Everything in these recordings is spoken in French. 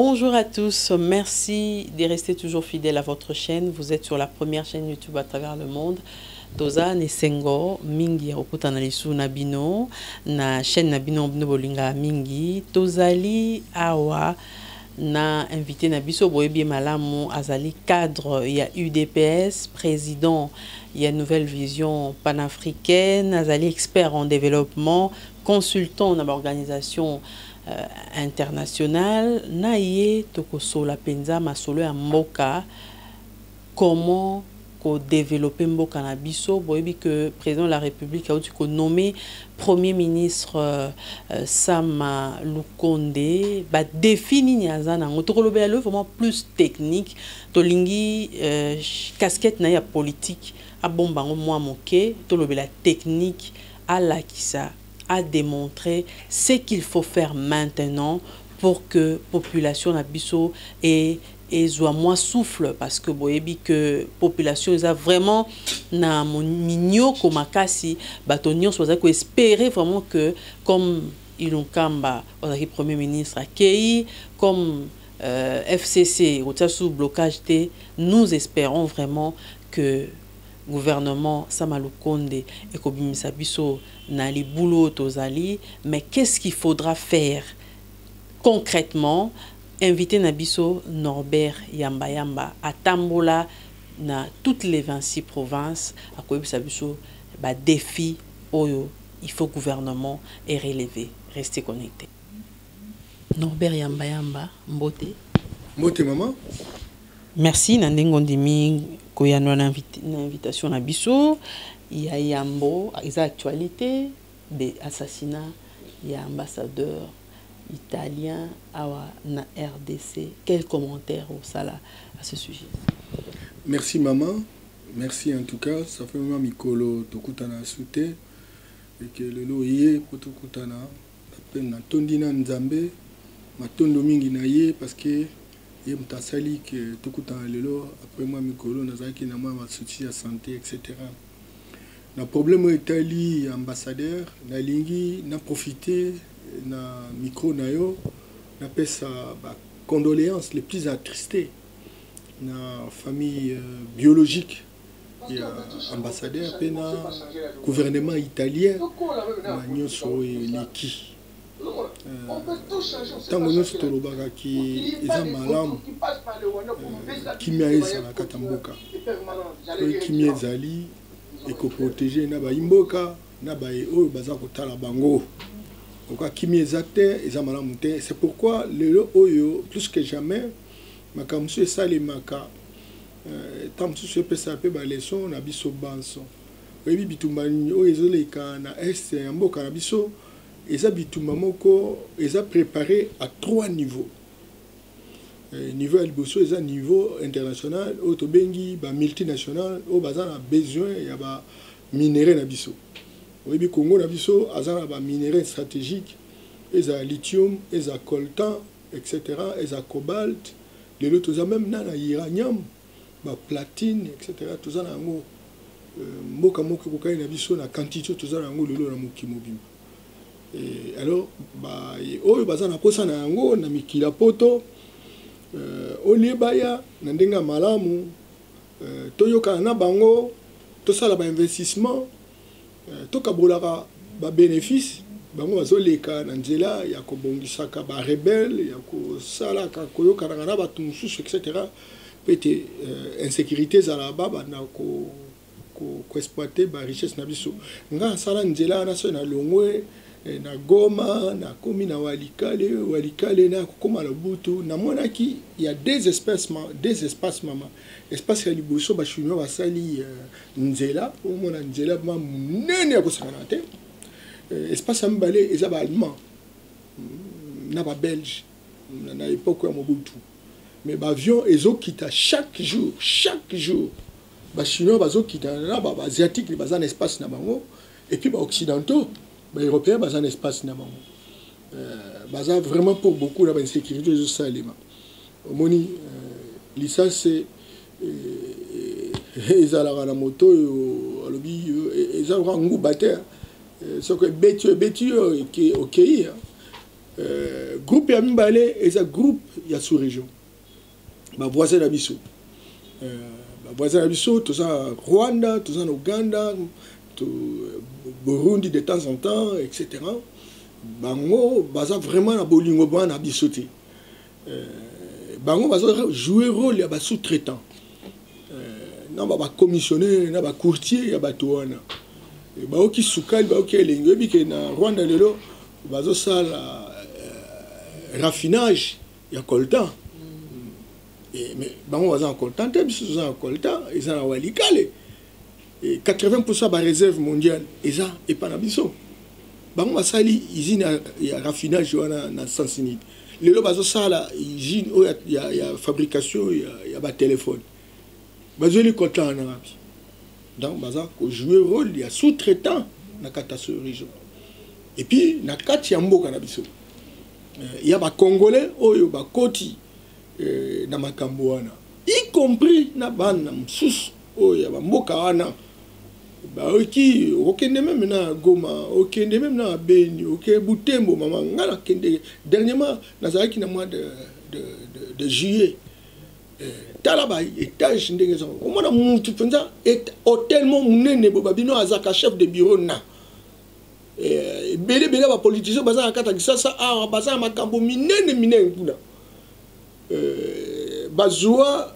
Bonjour à tous, merci de rester toujours fidèles à votre chaîne. Vous êtes sur la première chaîne YouTube à travers le monde. Toza Nesengo mingi okuta na lisu na bino na chaîne na bino bolinga mingi tozali awa na invité na biso boyebi malamu azali cadre ya UDPS, président ya Nouvelle Vision panafricaine, azali expert en développement, consultant dans l'organisation internationale na ye tokosola penza masolo ya mboka comment ko développer mboka na biso boyebi que président de la République a aussi nommé premier ministre Sama Lukonde ba défini nyaza nango tokolobela le vraiment plus technique tolingi casquette na ya politique a bombango moi moke tolobela technique à la kisa a démontré ce qu'il faut faire maintenant pour que la population nabiso et soit moins souffle parce que boyebi que population a vraiment na minyo komakasi batonyo soit que espérer vraiment que comme Ilunkamba le premier ministre accueilli comme FCC au sous blocage T, nous espérons vraiment que gouvernement Sama Lukonde et Kobimisa Biso na li boulot tozali, mais qu'est-ce qu'il faudra faire concrètement? Inviter Nabiso Norbert Yamba Yamba à Tambola na toutes les 26 provinces à Kobimisa Biso ba défi oyo il faut gouvernement et relever. Restez connectés. Norbert Yamba Yamba Mbote. Mbote maman. Merci Nandengo Ndimi koyanwa na invitation na biso ya yambo les actualités des assassinats ya ambassadeur italien awa na RDC. Quel commentaire au sala à ce sujet? Merci maman, merci en tout cas, ça fait vraiment mikolo tokutana souté et que le loyer pour tokutana appelle na tondina nzambe matondo mingi na ye parce que et mtasali que tout le temps après moi mikolo nazaki na moi souci à santé etc. Na problème Italie ambassadeur na lingi na profiter na micro na yo na pesa ba condoléances les plus attristées na famille biologique et ambassadeur pe na gouvernement italien na nyoso leki tango nyonso tolobaka ki eza malamu kimia ezalaka ta mboka oyo kimia ezali ekoprotege na baimboka na baye oyo baza kotala bango oka kimia eza te eza malamu te. C'est pourquoi lelo oyo plus que jamais makambo mosusu esalemaka ntango mosusu epesa mpe baleson na biso banso oyebi bitumba oyo ezoleka na este ya mboka na biso eza bitumba moko eza préparé à 3 niveaux. Niveau ya liboso eza niveau international oyo tobengi ba multinational oyo baza na besoin ya ba minéraux na biso. Oyebi Congo na biso aza na ba minéraux stratégiques eza lithium, eza coltan, etc. eza cobalt, lelo toza même na uranium, ba platine, etc. toza na yango mboka moko kokai na biso na quantité toza na yango lelo na mokili mobimba. Et alors, oyo baza na posa na yango na mikila poto olebaya na ndenga malamu toyoka na bango tosala ba investissement tokabolaka ba bénéfice bango bazoleka na nzela ya kobongisaka ba rebelle ya kosala ka koyoka na bato mosusu etc. Pete insécurité zala baba na ko exploiter ba richesse na biso nga sala nzela na so na longwe na Goma na komi na walikale na koma na butu na monaki il y a des espaces mama espace ya liboso ba chinois basali nzela o mona nzela ma munene ya kosana te espace ya mbale eza ba allemand na ba belge na époque ya Mobutu mais ba avion ezokita chaque jour ba chinois bazokita na ba asiatique bazana espace na bango et puis ba occidentaux les Européens ont un espace vraiment pour beaucoup la sécurité de Salima. Moni licence ils ont la moto ils ont un goût batteur ce que bêtio qui ok groupe ya mibale eza groupe ya sous-région bavoisin na biso bavoisin na biso toza Rwanda toza na Uganda Burundi de temps en temps etc. Bango baza vraiment na bolingo bana na biso te bango baza jouer rôle ya ba sous-traitant na ba commissionnaire na ba courtier ya bato wana baoki sukali baoki elengi oyebi ke na Rwanda lelo bazosala raffinage ya coltan mais bango baza en coltan te biso toza en coltan eza na walikale 80% ba réserve mondiale eza epa na biso bango basali usine ya raffinage wana na Sansinite lelo bazosala usine ya fabrication ya ba téléphone bazoli coltan na rapi donc baza ko jouer rôle ya sous-traitant na kataso région et puis na kati ya mboka na biso ya ba congolais oyo ba koti na makambo wana y compris na bana msusu oyo ba mboka wana ba oki okende même na Goma okende même na Beni ok Butembo mama ngala kende dernièrement nazaki na mois de juillet tala ba étage ndenge zo omona mutu penza hôtel mo munene bo babino azaka chef de bureau na bele ba politicien baza kata kisasa a baza makambo minene kuna bazwa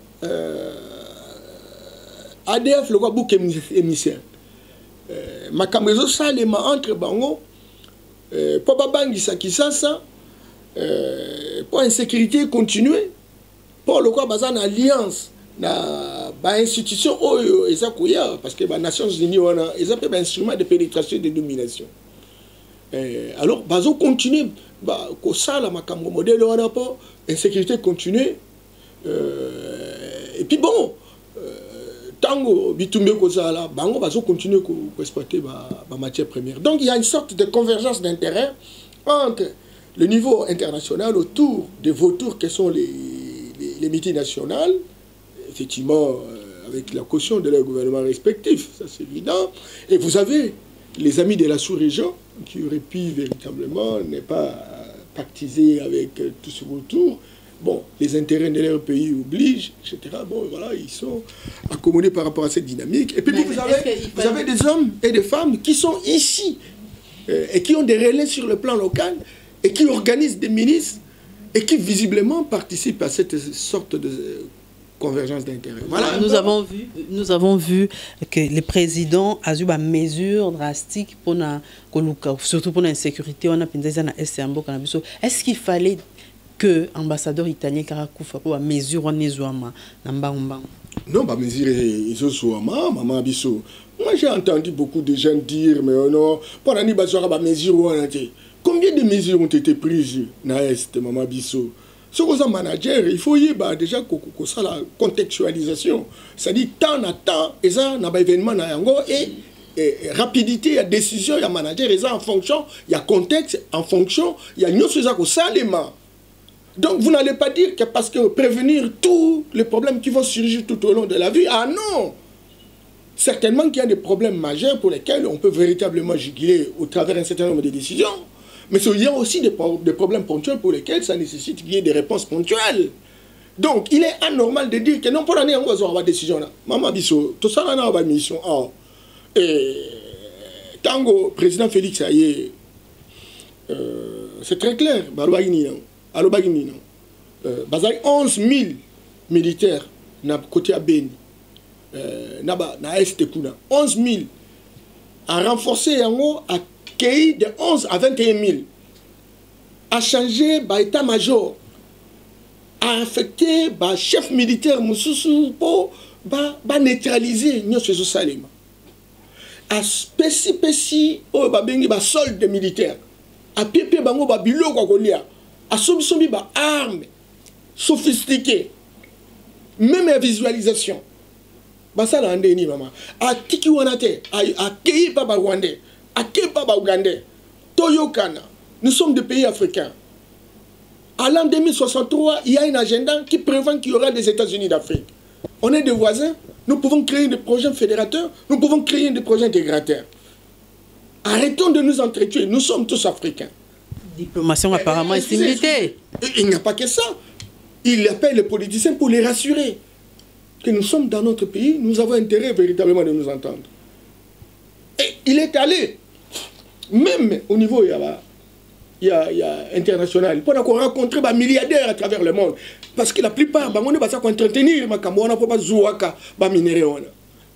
ADF le quoi bouc émissaire makambo ezo salema entre bango po babangisa kisasa pour insécurité continuer pour le quoi baza na alliance na ba institution oyo eza koya parce que ba Nations Unies wana eza pe ba instrument de pénétration de domination alors bazo continuer ba ko sala makambo modèle wana po insécurité continuer et puis bon tango bitumbe ko sala bango bazo continuer ko exploiter ba matière première. Donc il y a une sorte de convergence d'intérêts entre le niveau international autour des vautours que sont les multinationales, effectivement avec la caution de leurs gouvernements respectifs, ça c'est évident. Et vous avez les amis de la sous-région qui auraient pu véritablement ne pas pactiser avec tout ce vautour. Bon, les intérêts de leur pays obligent, etc. Bon, voilà, ils sont accommodés par rapport à cette dynamique. Et puis vous avez des hommes et des femmes qui sont ici et qui ont des relais sur le plan local et qui organisent des ministres et qui visiblement participent à cette sorte de convergence d'intérêts. Voilà. Nous avons vu que le président a eu des mesures drastiques pour surtout pour l'insécurité. On a pensé na est-ce qu'il fallait que l'ambassadeur italien Karakoufa pour mesure en Ezouama non, pas mesure Ezouama, maman Abisso. Moi j'ai entendu beaucoup de gens dire mais non, pour la mesure combien de mesures ont été prises dans l'Est, maman Abisso? Ce qu'on a manager, il faut y avoir déjà la contextualisation. C'est-à-dire temps à temps, et ça n'a pas événement et rapidité, il y a décision, il y a manager, et ça en fonction, il y a contexte, en fonction, il y a une chose à salement. Donc vous n'allez pas dire que parce que prévenir tous les problèmes qui vont surgir tout au long de la vie, ah non! Certainement qu'il y a des problèmes majeurs pour lesquels on peut véritablement juguler au travers d'un certain nombre de décisions, mais il y a aussi des problèmes ponctuels pour lesquels ça nécessite qu'il y ait des réponses ponctuelles. Donc il est anormal de dire que non, pour l'année, on va avoir des décisions là. Maman Bisso, tout ça, on a une mission. Et Tango, président Félix Aye, c'est très clair, à l'Obagini, 11 000 militaires na côté à Beni, na Est Kuna, 11 000 à renforcer à accueilli de 11 à 21 000, à changer l'état-major, à affecter le chef militaire pour neutraliser ce Salem, à spécifier le solde militaire, à piper le bilo à sommé armes sophistiquées, même la visualisation. Ça là ndeni maman. À tiki wanate, à accueilli par Rwandais, accueilli par Ougandais, Toyokana. Nous sommes des pays africains. À l'an 2063, il y a un agenda qui prévoit qu'il y aura des États-Unis d'Afrique. On est des voisins, nous pouvons créer des projets fédérateurs, nous pouvons créer des projets intégrateurs. Arrêtons de nous entretuer, nous sommes tous africains. Diplomation apparemment est limité. Il n'y a pas que ça. Il appelle les politiciens pour les rassurer que nous sommes dans notre pays, nous avons intérêt véritablement de nous entendre. Et il est allé, même au niveau international, pour encore rencontrer des milliardaires à travers le monde. Parce que la plupart, on ne va pas entretenir, on ne peut pas jouer à minéraux.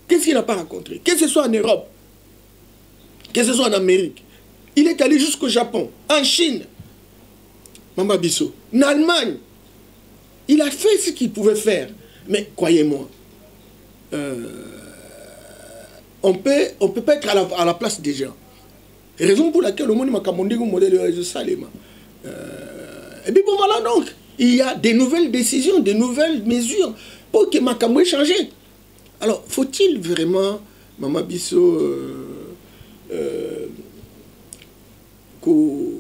Qu'est-ce qu'il n'a pas rencontré? Que ce soit en Europe, que ce soit en Amérique. Il est allé jusqu'au Japon, en Chine, Mama Bissot, en Allemagne. Il a fait ce qu'il pouvait faire. Mais croyez-moi, on peut pas être à la place des gens. Raison pour laquelle le monde m'a commandé un modèle de réseau Salema. Et puis bon voilà donc, il y a des nouvelles décisions, des nouvelles mesures pour que Makambo ait changé. Alors, faut-il vraiment, Mama Bissot, qu'on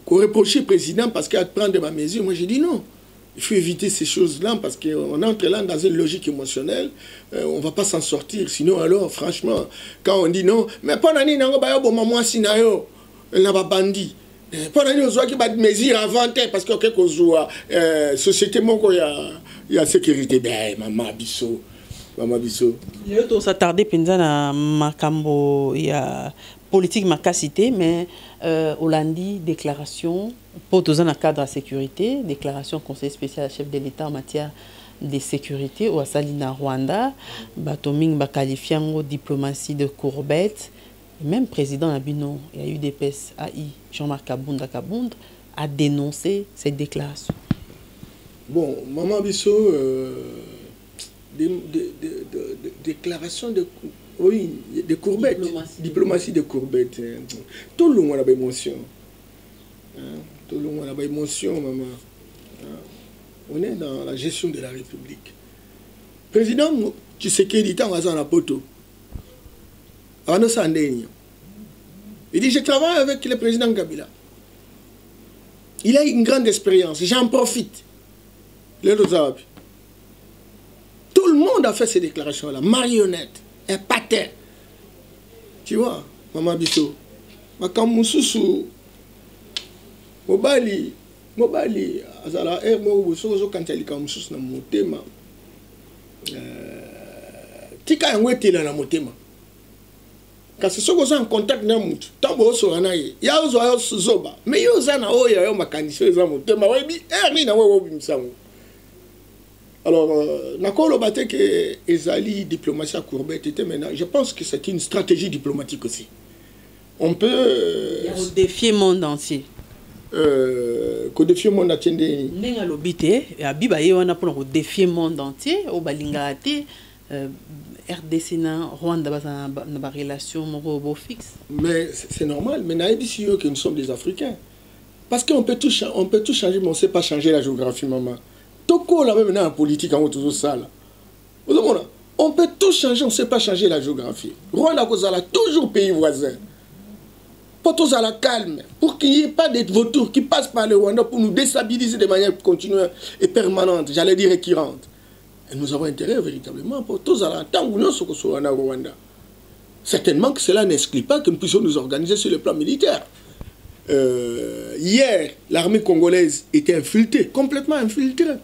reproche le président parce qu'il a prendre des mesures? Moi, j'ai dit non. Il faut éviter ces choses-là parce qu'on entre là dans une logique émotionnelle. On ne va pas s'en sortir. Sinon, alors, franchement, quand on dit non, mais pendant que on a bandit. Pendant que on a des mesures inventées parce que la société, il y a sécurité. Ben, Maman Bissot. Maman Bissot. Il y a s'attarder à Makambo, il y a politique makasité, mais Hollandi, déclaration, pour dans le cadre de la sécurité, déclaration conseil spécial chef de l'État en matière de sécurité au Salina Rwanda, Batoming qualifiant diplomatie de courbette, même président Abino, il y a eu des PSAI, Jean-Marc Kabunda a dénoncé cette déclaration. Bon, Maman Bissot, déclaration de... Oui, des courbettes. Diplomatie de courbettes. Tout le monde a des émotions. Tout le monde a des émotions, maman. On est dans la gestion de la République. Président Tshisekedi est en la poto. Il dit, je travaille avec le président Kabila. Il a une grande expérience. J'en profite. Tout le monde a fait ces déclarations-là. Marionnette. Un patin. Tu vois, Maman Bissot. Makamususu. Mobali, azala mo sozo kantali kamususu na motema. Tika yangwetela na motema. Kasi soko za en contact na mutu. Tambo so anaye. Ya ozo ayo zoba. Mais yo za na oya yo makanisho za motema. Webi ni na wewe bimsango. Alors, Nakolo Baté que Ezali diplomatie à courbette était maintenant. Je pense que c'est une stratégie diplomatique aussi. On peut défier le monde entier. Défier le monde entier. Nenga lobité, abiba yona pour défier le monde entier. Au balingati, RDC na Rwanda na relation moro fixe. Mais c'est normal. Mais naïbisi que nous sommes des Africains. Parce qu'on peut tout changer, mais on ne sait pas changer la géographie, maman. Toko la même en politique en tout ça là. On peut tout changer, on ne sait pas changer la géographie. Rwanda Kozala toujours pays voisin. Pour tous à la calme, pour qu'il n'y ait pas de vautours qui passent par le Rwanda pour nous déstabiliser de manière continue et permanente, j'allais dire récurrente. Et nous avons intérêt véritablement pour tous à la tant où nous sommes au Rwanda. Certainement que cela n'exclut pas que nous puissions nous organiser sur le plan militaire. Hier, l'armée congolaise était infiltrée, complètement infiltrée.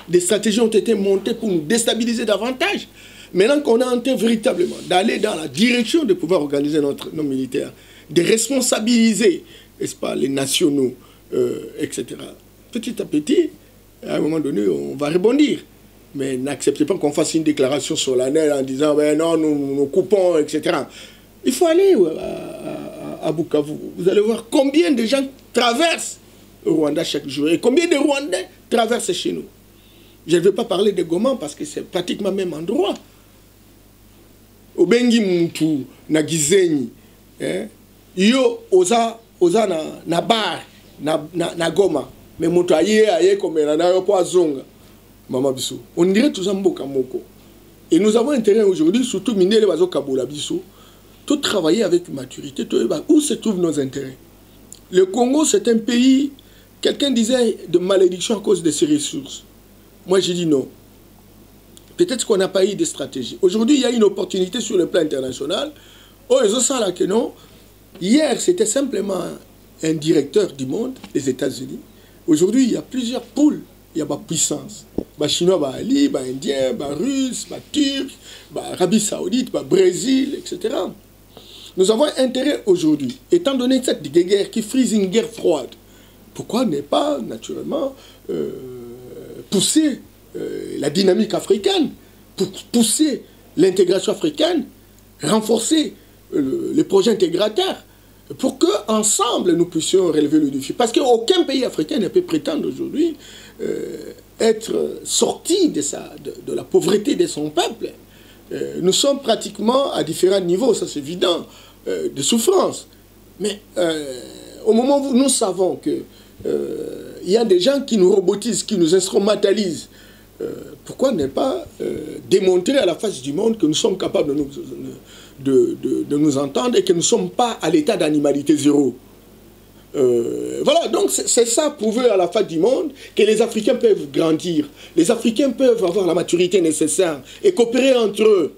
Des stratégies ont été montées pour nous déstabiliser davantage. Maintenant qu'on est en train véritablement d'aller dans la direction de pouvoir organiser nos militaires, de responsabiliser, n'est-ce pas, les nationaux, etc. Petit à petit, à un moment donné, on va rebondir. Mais n'acceptez pas qu'on fasse une déclaration solennelle en disant ben non, nous coupons, etc. Il faut aller à Bukavu. Vous allez voir combien de gens traversent le Rwanda chaque jour et combien de Rwandais traversent chez nous. Je ne vais pas parler de Goma parce que c'est pratiquement le même endroit. Obengi Muntu, na Gizenyi, yo oza na bar, na Goma, mais Muntu aye comme na yo po azonga. Maman Bissot. On dirait tout ça mboka moko. Et nous avons intérêt aujourd'hui, surtout Mindele Bazo Kabola Bissot, tout travailler avec maturité, où se trouvent nos intérêts. Le Congo, c'est un pays, quelqu'un disait, de malédiction à cause de ses ressources. Moi, j'ai dit non. Peut-être qu'on n'a pas eu de stratégie. Aujourd'hui, il y a une opportunité sur le plan international. Oh, ils ont ça là que non. Hier, c'était simplement un directeur du monde, les États-Unis. Aujourd'hui, il y a plusieurs pôles. Il y a ma puissance. Les Chinois, les Indiens, les Russes, les Turcs, l'Arabie Saoudite, le Brésil, etc. Nous avons intérêt aujourd'hui, étant donné cette guerre qui frise une guerre froide, pourquoi ne pas, naturellement, pousser la dynamique africaine, pour pousser l'intégration africaine, renforcer les projets intégrateurs, pour qu'ensemble nous puissions relever le défi. Parce qu'aucun pays africain ne peut prétendre aujourd'hui être sorti de la pauvreté de son peuple. Nous sommes pratiquement à différents niveaux, ça c'est évident, de souffrance. Mais au moment où nous savons qu'il y a des gens qui nous robotisent, qui nous instrumentalisent, pourquoi ne pas démontrer à la face du monde que nous sommes capables de nous entendre et que nous ne sommes pas à l'état d'animalité zéro. Voilà, donc c'est ça prouver à la face du monde que les Africains peuvent grandir, les Africains peuvent avoir la maturité nécessaire et coopérer entre eux.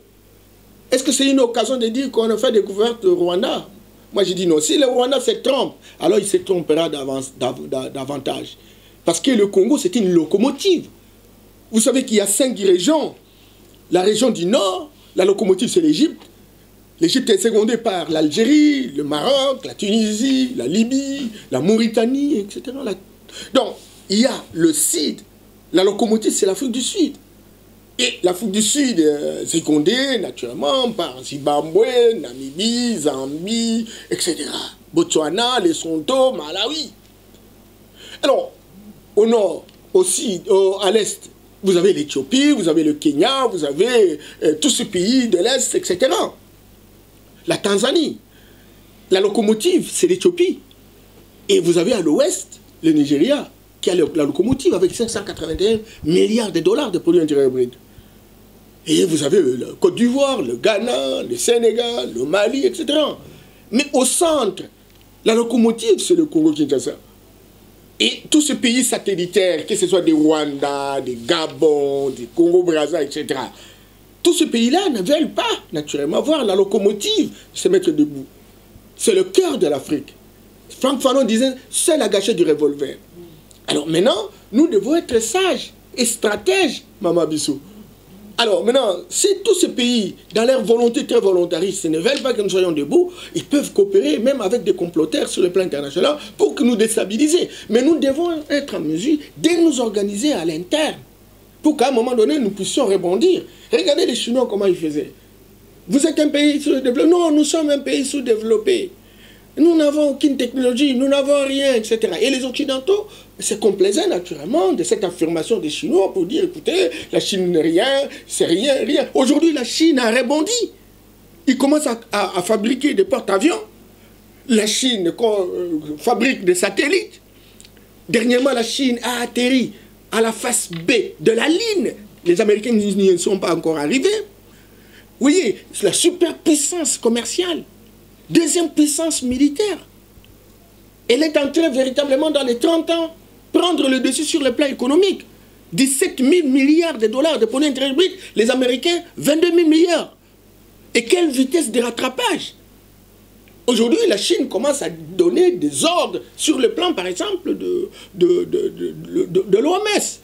Est-ce que c'est une occasion de dire qu'on a fait découverte au Rwanda? Moi je dis non, si le Rwanda se trompe, alors il se trompera davantage. Parce que le Congo c'est une locomotive. Vous savez qu'il y a 5 régions. La région du Nord, la locomotive c'est l'Égypte. L'Égypte est secondée par l'Algérie, le Maroc, la Tunisie, la Libye, la Mauritanie, etc. Donc, il y a le Sud. La locomotive, c'est l'Afrique du Sud. Et l'Afrique du Sud est secondée, naturellement, par Zimbabwe, Namibie, Zambie, etc. Botswana, Lesotho, Malawi. Alors, au nord, aussi, à l'est, vous avez l'Éthiopie, vous avez le Kenya, vous avez tous ces pays de l'Est, etc. La Tanzanie, la locomotive, c'est l'Éthiopie. Et vous avez à l'ouest, le Nigeria, qui a la locomotive avec 581 milliards de dollars de produits intérieurs bruts. Et vous avez le Côte d'Ivoire, le Ghana, le Sénégal, le Mali, etc. Mais au centre, la locomotive, c'est le Congo-Kinshasa. Et tous ces pays satellitaires, que ce soit des Rwanda, des Gabon, des Congo-Brazza, etc., tous ces pays-là ne veulent pas, naturellement, voir la locomotive se mettre debout. C'est le cœur de l'Afrique. Franck Fanon disait, c'est la gâchette du revolver. Alors maintenant, nous devons être sages et stratèges, Mama Bissou. Alors maintenant, si tous ces pays, dans leur volonté très volontariste, ne veulent pas que nous soyons debout, ils peuvent coopérer même avec des comploteurs sur le plan international pour que nous déstabiliser. Mais nous devons être en mesure de nous organiser à l'interne, pour qu'à un moment donné, nous puissions rebondir. Regardez les Chinois, comment ils faisaient. Vous êtes un pays sous-développé. Non, nous sommes un pays sous-développé. Nous n'avons aucune technologie, nous n'avons rien, etc. Et les Occidentaux se complaisaient naturellement de cette affirmation des Chinois pour dire, écoutez, la Chine n'est rien, c'est rien, rien. Aujourd'hui, la Chine a rebondi. Ils commencent à fabriquer des porte-avions. La Chine fabrique des satellites. Dernièrement, la Chine a atterri à la face B de la ligne. Les Américains n'y sont pas encore arrivés. Vous voyez, c'est la superpuissance commerciale. Deuxième puissance militaire. Elle est en train véritablement dans les 30 ans prendre le dessus sur le plan économique. 17 000 milliards de dollars de produits intérieurs bruts, les Américains 22 000 milliards. Et quelle vitesse de rattrapage! Aujourd'hui, la Chine commence à donner des ordres sur le plan, par exemple, de l'OMS.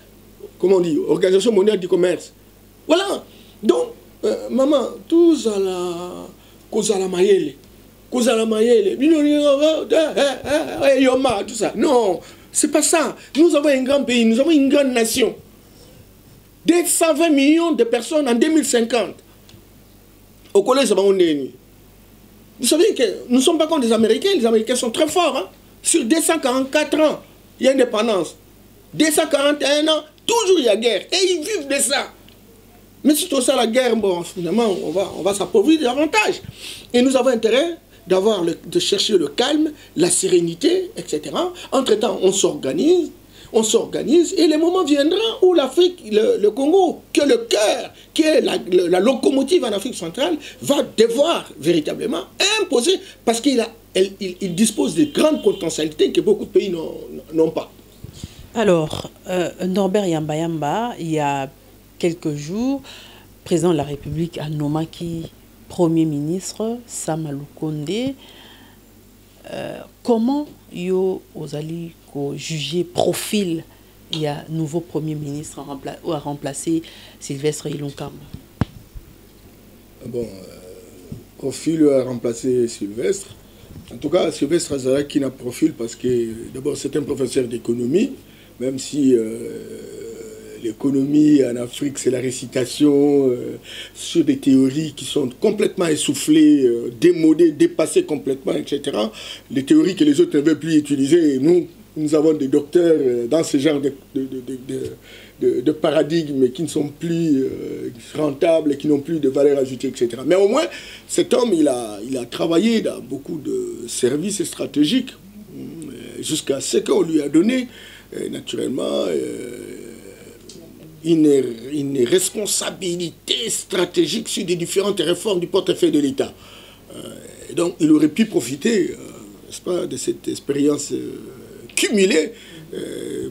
Comment on dit? Organisation mondiale du commerce. Voilà. Donc, maman, tous à la cause à la maïele. Cause à la maïele. Yoma, tout ça. Non, c'est pas ça. Nous avons un grand pays, nous avons une grande nation. 220 millions de personnes en 2050. Au collège, ça va en déni. Vous savez que nous ne sommes pas contre les Américains. Les Américains sont très forts. Hein? Sur 244 ans, il y a indépendance. 241 ans, toujours il y a guerre. Et ils vivent de ça. Mais si tout ça, la guerre, bon, finalement, on va s'appauvrir davantage. Et nous avons intérêt de chercher le calme, la sérénité, etc. Entre-temps, on s'organise, et le moment viendra où l'Afrique, le Congo, qui est le cœur, qui est la locomotive en Afrique centrale, va devoir véritablement imposer, parce qu'il dispose de grandes potentialités que beaucoup de pays n'ont pas. Alors, Norbert Yamba, il y a quelques jours, le président de la République a nommé Premier ministre Sama Lukonde. Comment yo osali ko juger profil il y a nouveau premier ministre à remplacer Sylvestre Ilunkamba? Bon, profil à remplacer Sylvestre. En tout cas, Sylvestre Azara qui n'a profil parce que d'abord c'est un professeur d'économie, même si l'économie en Afrique c'est la récitation sur des théories qui sont complètement essoufflées, démodées, dépassées complètement, etc. Les théories que les autres ne veulent plus utiliser. Et nous avons des docteurs dans ce genre de paradigmes qui ne sont plus rentables, qui n'ont plus de valeur ajoutée, etc. Mais au moins, cet homme, il a travaillé dans beaucoup de services stratégiques jusqu'à ce qu'on lui a donné, naturellement, une responsabilité stratégique sur des différentes réformes du portefeuille de l'État. Donc, il aurait pu profiter, n'est-ce pas, de cette expérience cumulée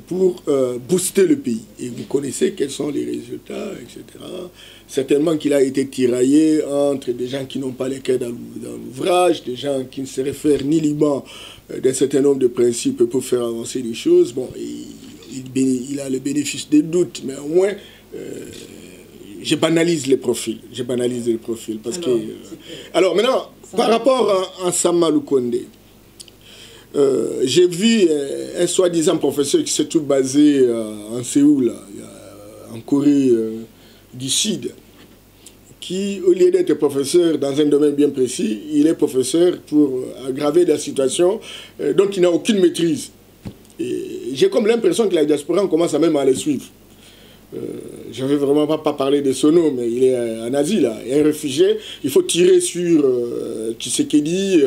pour booster le pays. Et vous connaissez quels sont les résultats, etc. Certainement qu'il a été tiraillé entre des gens qui n'ont pas les cœurs dans l'ouvrage, des gens qui ne se réfèrent ni librement d'un certain nombre de principes pour faire avancer les choses. Bon, il a le bénéfice des doutes, mais au moins, je banalise les profils. Je banalise les profils. Parce alors maintenant, par rapport à Sama Lukonde, j'ai vu un soi-disant professeur qui s'est tout basé en Séoul, en Corée du Sud, qui, au lieu d'être professeur dans un domaine bien précis, il est professeur pour aggraver la situation dont il n'a aucune maîtrise. J'ai comme l'impression que la diaspora, on commence à même à le suivre. Je ne vais vraiment pas parler de son nom, mais il est en Asie, là. Il est un réfugié. Il faut tirer sur Tshisekedi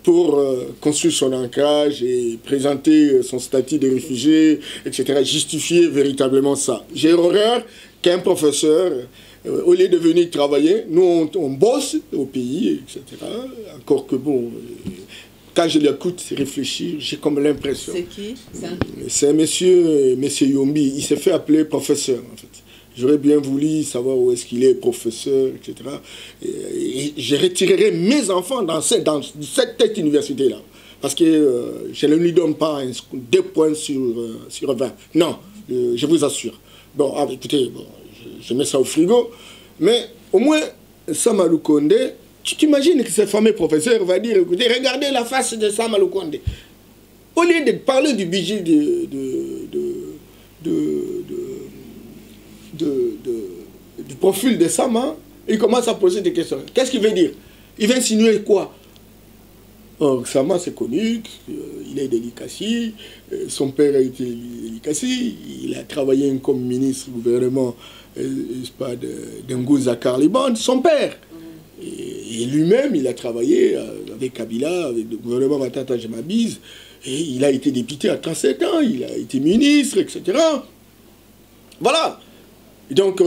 pour construire son ancrage et présenter son statut de réfugié, etc. Justifier véritablement ça. J'ai horreur qu'un professeur, au lieu de venir travailler, nous, on bosse au pays, etc. Encore que bon... Quand je l'écoute réfléchir, j'ai comme l'impression... C'est qui? C'est un monsieur Yombi. Il s'est fait appeler professeur, en fait. J'aurais bien voulu savoir où est-ce qu'il est, professeur, etc. Et je retirerai mes enfants dans cette université-là. Parce que je ne lui donne pas 2 points sur 20. Non, je vous assure. Bon, écoutez, bon, je mets ça au frigo. Mais au moins, Sama Lukonde... Tu t'imagines que ce fameux professeur va dire, écoutez, regardez la face de Sama Lukonde. Au lieu de parler du budget du profil de Sama, il commence à poser des questions. Qu'est-ce qu'il veut dire? Il va insinuer quoi? Or, Sama, c'est connu, il est d'Elikassi, son père a été d'Elikassi, il a travaillé comme ministre du gouvernement d'Ngouza Karliban, son père. Et lui-même, il a travaillé avec Kabila, avec le gouvernement Matata Jemabiz, et il a été député à 37 ans, il a été ministre, etc. Voilà. Donc,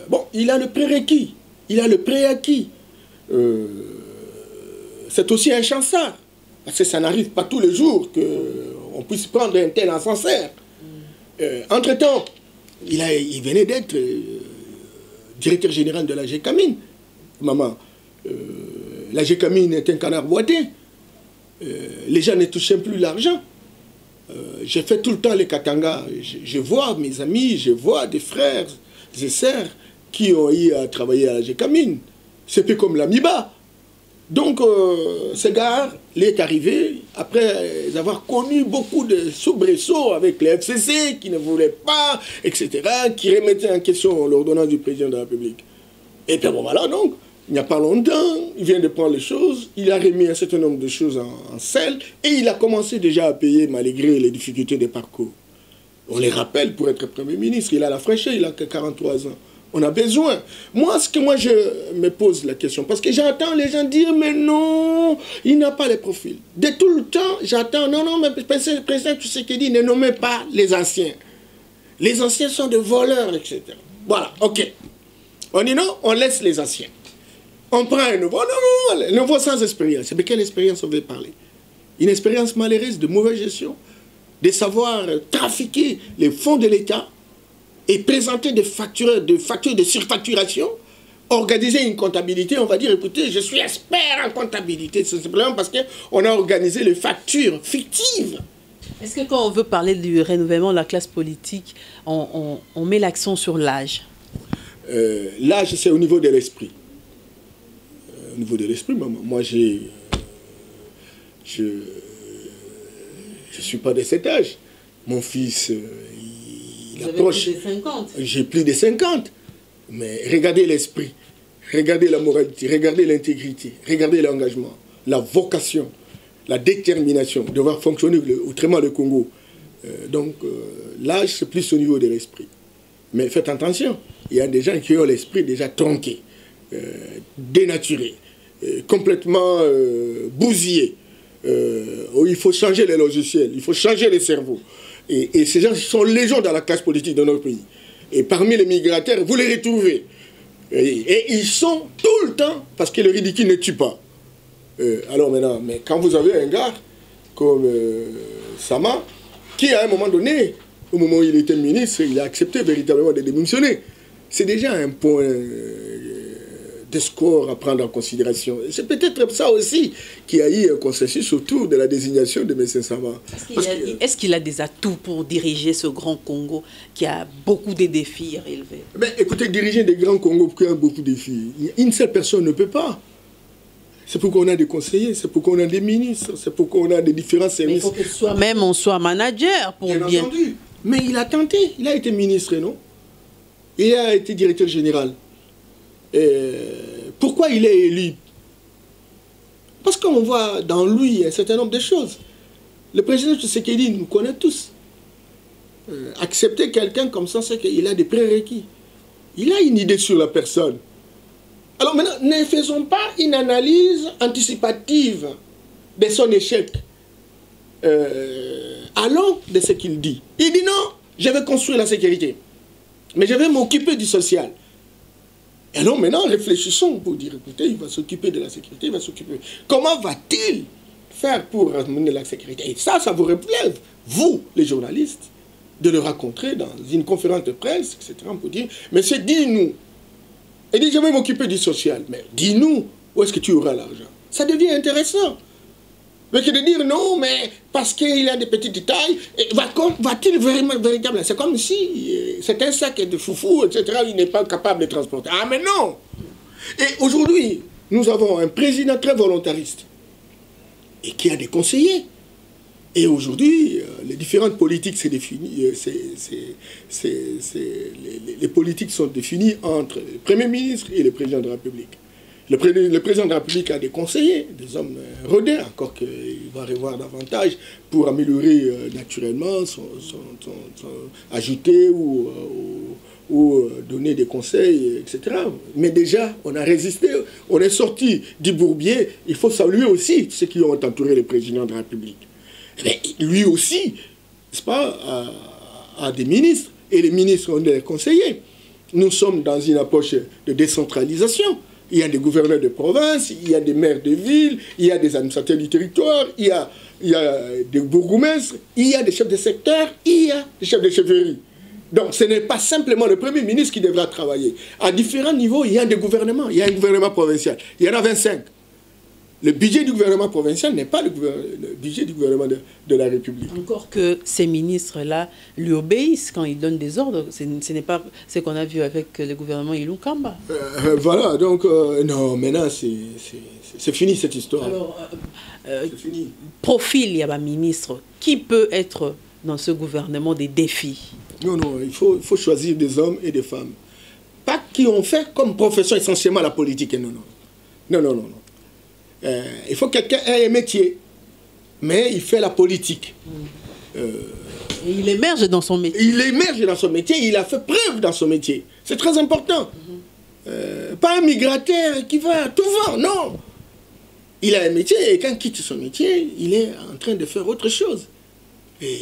bon, il a le prérequis, il a le préacquis. C'est aussi un chancard, parce que ça n'arrive pas tous les jours qu'on puisse prendre un tel ascenseur. Entre-temps, il venait d'être directeur général de la GECAMINE. Maman, la GECAMINE est un canard boité. Les gens ne touchent plus l'argent. J'ai fait tout le temps les Katanga. Je vois mes amis, je vois des frères et sœurs qui ont eu à travailler à la GECAMINE. C'est peu comme l'Amiba. Donc, ce gars, il est arrivé après avoir connu beaucoup de soubresauts avec les FCC qui ne voulaient pas, etc., qui remettaient en question l'ordonnance du président de la République. Et puis bon, voilà, donc, il n'y a pas longtemps, il vient de prendre les choses, il a remis un certain nombre de choses en selle, et il a commencé déjà à payer malgré les difficultés des parcours. On les rappelle, pour être Premier ministre, il a la fraîcheur, il a que 43 ans. On a besoin. Moi, je me pose la question, parce que j'entends les gens dire, mais non, il n'a pas les profils. De tout le temps, j'entends, non, mais le président Tshisekedi ne nomme pas les anciens. Les anciens sont des voleurs, etc. Voilà, ok. On dit non, on laisse les anciens. On prend un nouveau, non, un nouveau sans expérience. De quelle expérience on veut parler? Une expérience malheureuse de mauvaise gestion, de savoir trafiquer les fonds de l'État et présenter des factures de surfacturation organiser une comptabilité, on va dire, écoutez, je suis expert en comptabilité. C'est simplement parce qu'on a organisé les factures fictives. Est-ce que quand on veut parler du renouvellement de la classe politique, on met l'accent sur l'âge? L'âge, c'est au niveau de l'esprit. Au niveau de l'esprit, moi, je suis pas de cet âge. Mon fils, il approche. Plus de 50. J'ai plus de 50. Mais regardez l'esprit, regardez la moralité, regardez l'intégrité, regardez l'engagement, la vocation, la détermination de voir fonctionner autrement le Congo. L'âge, c'est plus au niveau de l'esprit. Mais faites attention, il y a des gens qui ont l'esprit déjà tronqué, dénaturé, complètement bousillé. Il faut changer les logiciels, il faut changer les cerveaux. Et ces gens sont légion dans la classe politique de notre pays. Et parmi les migrateurs, vous les retrouvez. Et ils sont tout le temps, parce que le ridicule ne tue pas. Alors maintenant, mais quand vous avez un gars comme Sama, qui à un moment donné, au moment où il était ministre, il a accepté véritablement de démissionner. C'est déjà un point de score à prendre en considération. C'est peut-être ça aussi qui a eu un consensus autour de la désignation de M. Sama. Est-ce qu'il a des atouts pour diriger ce grand Congo qui a beaucoup de défis à relever? Mais écoutez, diriger des grands Congos qui a beaucoup de défis, une seule personne ne peut pas. C'est pourquoi on a des conseillers, c'est pourquoi on a des ministres, c'est pourquoi on a des différents services. Mais il faut que soi-même on soit manager pour bien. Entendu. Mais il a tenté, il a été ministre, non? Il a été directeur général. Pourquoi il est élu? Parce qu'on voit dans lui un certain nombre de choses. Le président Tshisekedi nous connaît tous. Accepter quelqu'un comme ça, c'est qu'il a des prérequis. Il a une idée sur la personne. Alors maintenant, ne faisons pas une analyse anticipative de son échec. Allons de ce qu'il dit. Il dit non, je vais construire la sécurité. Mais je vais m'occuper du social. Et alors maintenant, réfléchissons pour dire, écoutez, il va s'occuper de la sécurité, il va s'occuper. Comment va-t-il faire pour amener la sécurité? Et ça vous relève, vous, les journalistes, de le rencontrer dans une conférence de presse, etc., pour dire, monsieur, dis-nous. Il dit, je vais m'occuper du social. Mais dis-nous, où est-ce que tu auras l'argent? Ça devient intéressant. Mais que de dire non, mais parce qu'il a des petits détails, va-t-il véritablement? C'est comme si c'est un sac de foufou, etc., il n'est pas capable de transporter. Ah, mais non! Et aujourd'hui, nous avons un président très volontariste et qui a des conseillers. Et aujourd'hui, les différentes politiques se définissent, les politiques sont définies entre le Premier ministre et le président de la République. Le président de la République a des conseillers, des hommes rodés, encore qu'il va revoir davantage pour améliorer naturellement, ajouter ou donner des conseils, etc. Mais déjà, on a résisté, on est sorti du bourbier. Il faut saluer aussi ceux qui ont entouré le président de la République. Mais lui aussi, n'est-ce pas, a des ministres, et les ministres ont des conseillers. Nous sommes dans une approche de décentralisation. Il y a des gouverneurs de province, il y a des maires de ville, il y a des administrateurs du territoire, il y a des bourgmestres, il y a des chefs de secteur, il y a des chefs de chefferie. Donc ce n'est pas simplement le Premier ministre qui devra travailler. À différents niveaux, il y a des gouvernements. Il y a un gouvernement provincial. Il y en a 25. Le budget du gouvernement provincial n'est pas le budget du gouvernement de la République. Encore que ces ministres-là lui obéissent quand ils donnent des ordres. Ce n'est pas ce qu'on a vu avec le gouvernement Ilou Kamba. Voilà, donc, non, maintenant, c'est fini cette histoire. Alors, c'est fini. Profil, il y a un ministre. Qui peut être dans ce gouvernement des défis? Non, non, il faut choisir des hommes et des femmes. Pas qui ont fait comme profession essentiellement la politique. Non, non. Non, non, non, non. Il faut que quelqu'un ait un métier, mais il fait la politique. Et il émerge dans son métier. Il émerge dans son métier, il a fait preuve dans son métier. C'est très important. Pas un migrateur qui va tout vent, non. Il a un métier et quand il quitte son métier, il est en train de faire autre chose. Et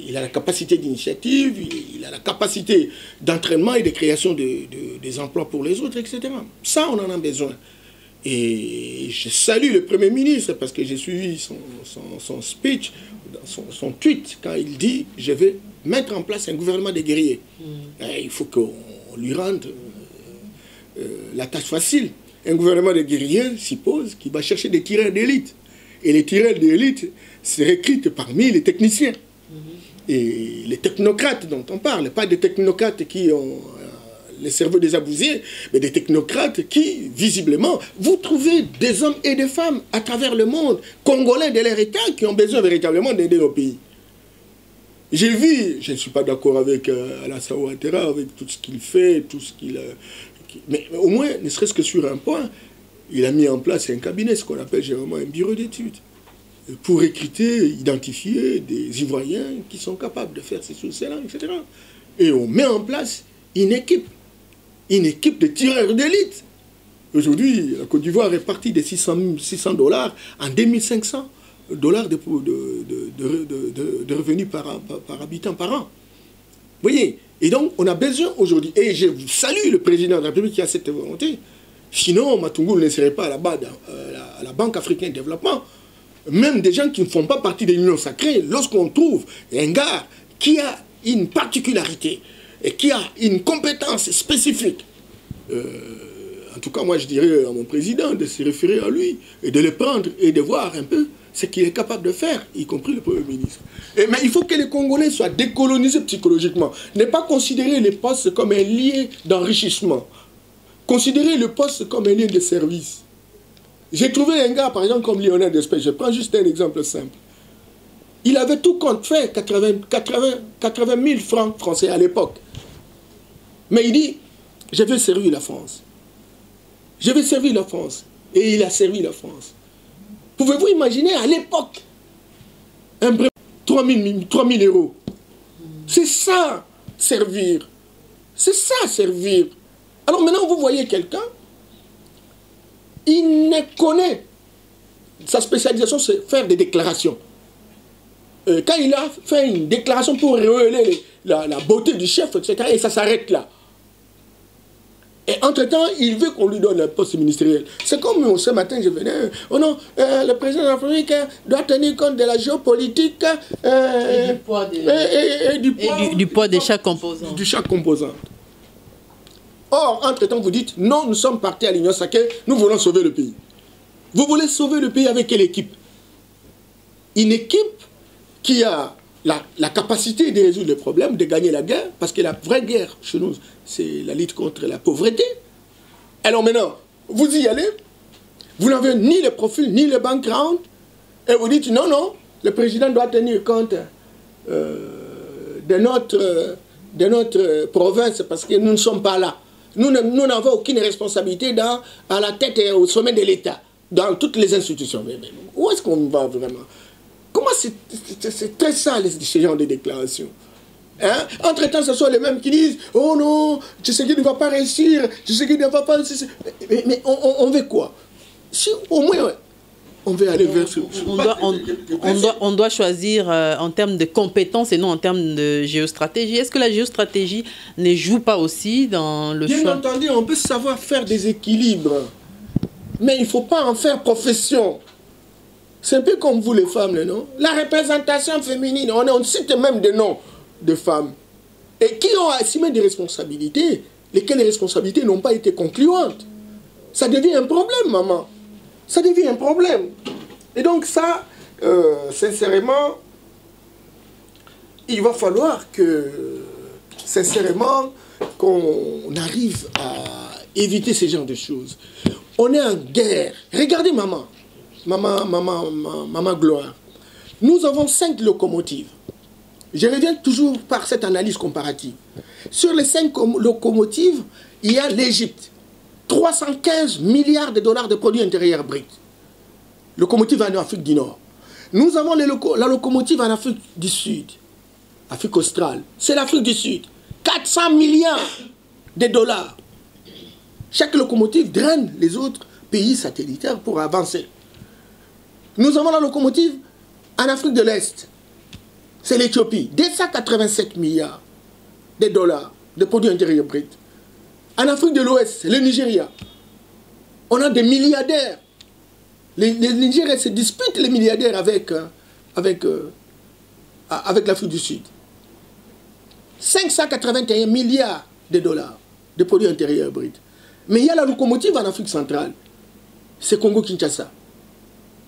il a la capacité d'initiative, il a la capacité d'entraînement et de création des emplois pour les autres, etc. Ça, on en a besoin. Et je salue le Premier ministre parce que j'ai suivi son speech, son tweet, quand il dit « Je vais mettre en place un gouvernement de guerriers ». Il faut qu'on lui rende la tâche facile. Un gouvernement de guerriers suppose qu'il va chercher des tireurs d'élite. Et les tireurs d'élite se recrutent parmi les techniciens. Et les technocrates dont on parle, pas des technocrates qui ont les cerveaux désabusés, mais des technocrates qui, visiblement, vous trouvez des hommes et des femmes à travers le monde, congolais de leur État, qui ont besoin véritablement d'aider nos pays. J'ai vu, je ne suis pas d'accord avec Alassane Ouattara, avec tout ce qu'il fait, tout ce qu'il... mais au moins, ne serait-ce que sur un point, il a mis en place un cabinet, ce qu'on appelle généralement un bureau d'études, pour recruter, identifier des Ivoiriens qui sont capables de faire ces choses, cela, etc. Et on met en place une équipe de tireurs d'élite. Aujourd'hui, la Côte d'Ivoire est partie de $600 en 2500 $ de revenus par habitant par an. Vous voyez? Et donc, on a besoin aujourd'hui, et je salue le président de la République qui a cette volonté, sinon Matungulu ne serait pas là-bas à la Banque africaine de développement. Même des gens qui ne font pas partie de l'Union sacrée, lorsqu'on trouve un gars qui a une particularité et qui a une compétence spécifique, en tout cas, moi je dirais à mon président de se référer à lui et de le prendre et de voir un peu ce qu'il est capable de faire, y compris le Premier ministre. Mais il faut que les Congolais soient décolonisés psychologiquement. Ne pas considérer les postes comme un lien d'enrichissement. Considérer le poste comme un lien de service. J'ai trouvé un gars, par exemple, comme Lionel Despès. Je prends juste un exemple simple. Il avait tout compte fait, 80 000 francs français à l'époque. Mais il dit, je vais servir la France. Je vais servir la France. Et il a servi la France. Pouvez-vous imaginer à l'époque un bref 3 000 €. C'est ça, servir. C'est ça, servir. Alors maintenant, vous voyez quelqu'un, il ne connaît. Sa spécialisation, c'est faire des déclarations. Quand il a fait une déclaration pour révéler la beauté du chef, etc., et ça s'arrête là. Et entre-temps, il veut qu'on lui donne un poste ministériel. C'est comme ce matin, je venais, oh non, le président de la République doit tenir compte de la géopolitique et du poids de chaque composant. De chaque composante. Or, entre-temps, vous dites, non, nous sommes partis à l'Union sacrée, nous voulons sauver le pays. Vous voulez sauver le pays avec quelle équipe? Une équipe qui a la capacité de résoudre les problèmes, de gagner la guerre, parce que la vraie guerre chez nous, c'est la lutte contre la pauvreté. Alors maintenant, vous y allez, vous n'avez ni le profil, ni le background, et vous dites non, non, le président doit tenir compte de notre province, parce que nous ne sommes pas là. Nous n'avons aucune responsabilité à la tête et au sommet de l'État, dans toutes les institutions. Mais où est-ce qu'on va vraiment? Comment c'est très sale ce genre de déclaration, hein? Entre-temps, ce sont les mêmes qui disent « Oh non, Tshisekedi ne va pas réussir, Tshisekedi ne va pas... » Mais on veut quoi? Si au moins on veut aller vers ce... On doit choisir en termes de compétences et non en termes de géostratégie. Est-ce que la géostratégie ne joue pas aussi dans le choix? Bien entendu, on peut savoir faire des équilibres, mais il ne faut pas en faire profession. C'est un peu comme vous les femmes, non? La représentation féminine, on cite même des noms de femmes. Et qui ont assumé des responsabilités, lesquelles les responsabilités n'ont pas été concluantes. Ça devient un problème, maman. Ça devient un problème. Et donc ça, sincèrement, il va falloir que, sincèrement, qu'on arrive à éviter ce genre de choses. On est en guerre. Regardez, maman. Maman Gloire. Nous avons 5 locomotives. Je reviens toujours par cette analyse comparative. Sur les 5 locomotives, il y a l'Égypte. 315 milliards de dollars de produits intérieurs bruts. Locomotive en Afrique du Nord. Nous avons la locomotive en Afrique du Sud. Afrique australe. C'est l'Afrique du Sud. 400 milliards de dollars. Chaque locomotive draine les autres pays satellitaires pour avancer. Nous avons la locomotive en Afrique de l'Est. C'est l'Éthiopie. 287 milliards de dollars de produits intérieurs bruts. En Afrique de l'Ouest, c'est le Nigeria. On a des milliardaires. Les Nigériens se disputent les milliardaires avec l'Afrique du Sud. 581 milliards de dollars de produits intérieurs bruts. Mais il y a la locomotive en Afrique centrale. C'est Congo-Kinshasa.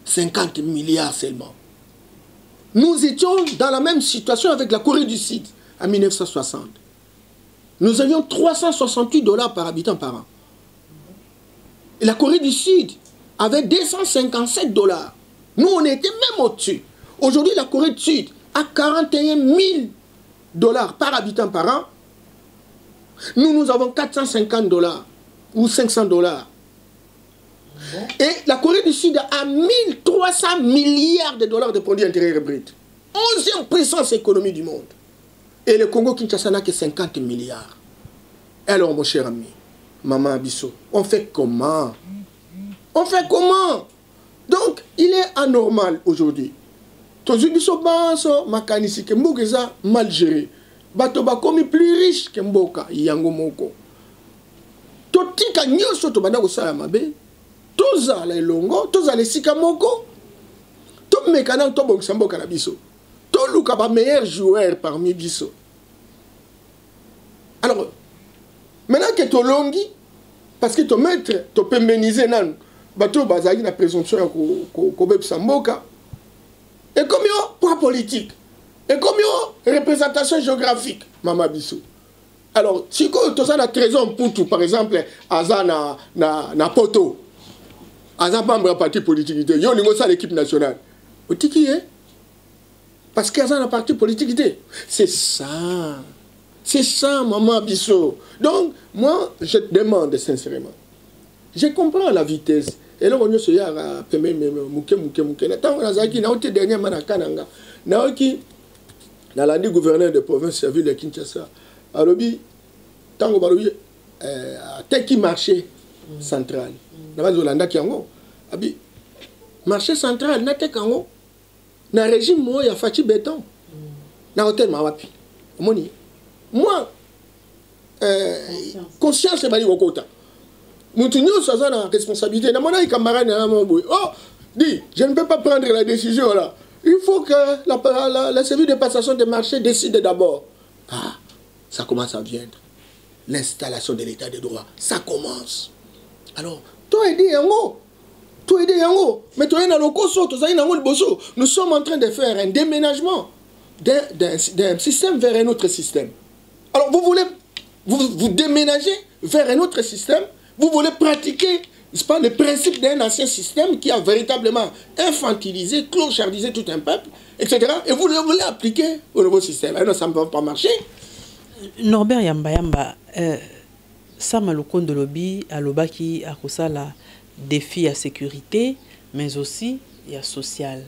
50 milliards seulement. Nous étions dans la même situation avec la Corée du Sud en 1960. Nous avions 368 $ par habitant par an. Et la Corée du Sud avait 257 $. Nous, on était même au-dessus. Aujourd'hui, la Corée du Sud a 41 000 $ par habitant par an. Nous avons 450 $ ou 500 $. Et la Corée du Sud a 1300 milliards de dollars de produits intérieurs bruts. 11e puissance économique du monde. Et le Congo-Kinshasa n'a que 50 milliards. Alors, mon cher ami, Maman Abisso, on fait comment? On fait comment? Donc, il est anormal aujourd'hui. Tozu biso banso makanisi ke mboka eza mal géré. Bato bakomi plus riche ke mboka yango moko. Totika nyonso to banda kosala mabe. Tozala elongo, tozala esika moko. To mekana to bongisa mboka na biso. To luka ba meilleur joueur parmi biso. Alors, maintenant que to longi, parce que to mettre, to pembeniser nan, bato bazali na présomption ya ko bebisa mboka. Et comme poids politique, et comme représentation géographique, Mama Bissou. Alors, si tu as la trésor pour tout, par exemple, Aza na poto, Aza pas un parti politique, il y a ça l'équipe nationale. Vous dites qui est? Parce qu'Aza a un parti politique. C'est ça. C'est ça, Mama Bissou. Donc, moi, je te demande sincèrement. Je comprends la vitesse. Et là, on se dit, dans la gouverneur de province, servi de Kinshasa, Alobi, tant que Teki marché central. Marché central, na Tekango, na régime, moi, il y a Fati Béton. Na hôtel Mawapi. Moi, conscience, c'est Bali Wokota. Moutinho, ça a la responsabilité. Oh, dis, je ne peux pas prendre la décision là. Il faut que la service de passation de marché décide d'abord. Ah, ça commence à viendre. L'installation de l'état de droit, ça commence. Alors, toi aider Yango. Toi aider Yango. Mais toi aider Lokoso, toi aider Yango le Bosso. Nous sommes en train de faire un déménagement d'un système vers un autre système. Alors, vous voulez vous déménager vers un autre système. Vous voulez pratiquer, n'est-ce pas, le principe d'un ancien système qui a véritablement infantilisé, clochardisé tout un peuple, etc. Et vous voulez appliquer au nouveau système. Alors, ça ne va pas marcher. Norbert Yamba, Sama Lukondo Lobby, Aloba qui a ça la défi à sécurité, mais aussi il y a social.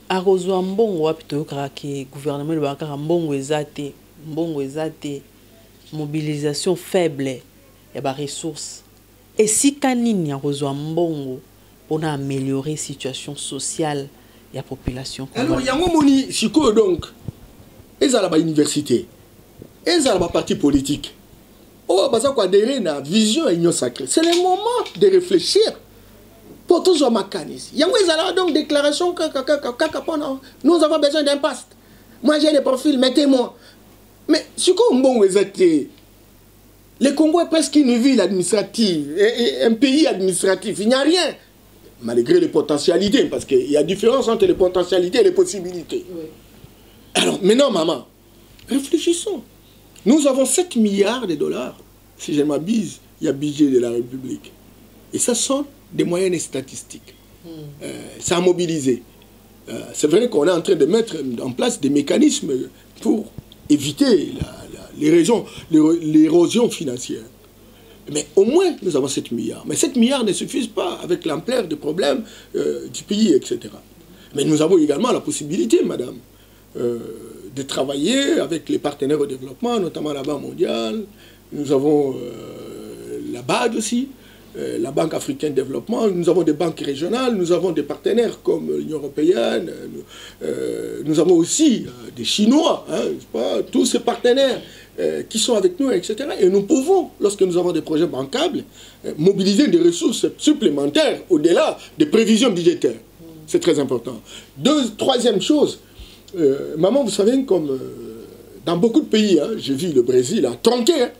Arozwa mbongo wapito kraki gouvernement le bakara mbongo ezate mobilisation faible et ba ressources et si kanini arozwa mbongo pour améliorer la situation sociale de la population. Alors yango moni siko donc ezala ba université ezala ba parti politique oh baza ko adhérer na vision union sacrée. C'est le moment de réfléchir. Pour tous les mécanismes. Il y a donc déclaration nous avons besoin d'un poste. Moi j'ai les profils, mettez-moi. Mais ce qu'on bon le Congo est presque une ville administrative, un pays administratif. Il n'y a rien. Malgré les potentialités, parce qu'il y a différence entre les potentialités et les possibilités. Oui. Alors maintenant, maman, réfléchissons. Nous avons 7 milliards de dollars. Si je m'abuse, il y a budget de la République. Et ça sont des moyennes statistiques. Ça a mobilisé. C'est vrai qu'on est en train de mettre en place des mécanismes pour éviter l'érosion financière. Mais au moins, nous avons 7 milliards. Mais 7 milliards ne suffisent pas avec l'ampleur des problèmes du pays, etc. Mais nous avons également la possibilité, madame, de travailler avec les partenaires au développement, notamment la Banque mondiale. Nous avons la BAD aussi. La Banque africaine de développement, nous avons des banques régionales, nous avons des partenaires comme l'Union européenne, nous avons aussi des Chinois, hein, pas, tous ces partenaires qui sont avec nous, etc. Et nous pouvons, lorsque nous avons des projets bancables, mobiliser des ressources supplémentaires au-delà des prévisions budgétaires. C'est très important. Troisième chose, maman, vous savez, comme dans beaucoup de pays, hein, j'ai vu le Brésil a tronqué, hein,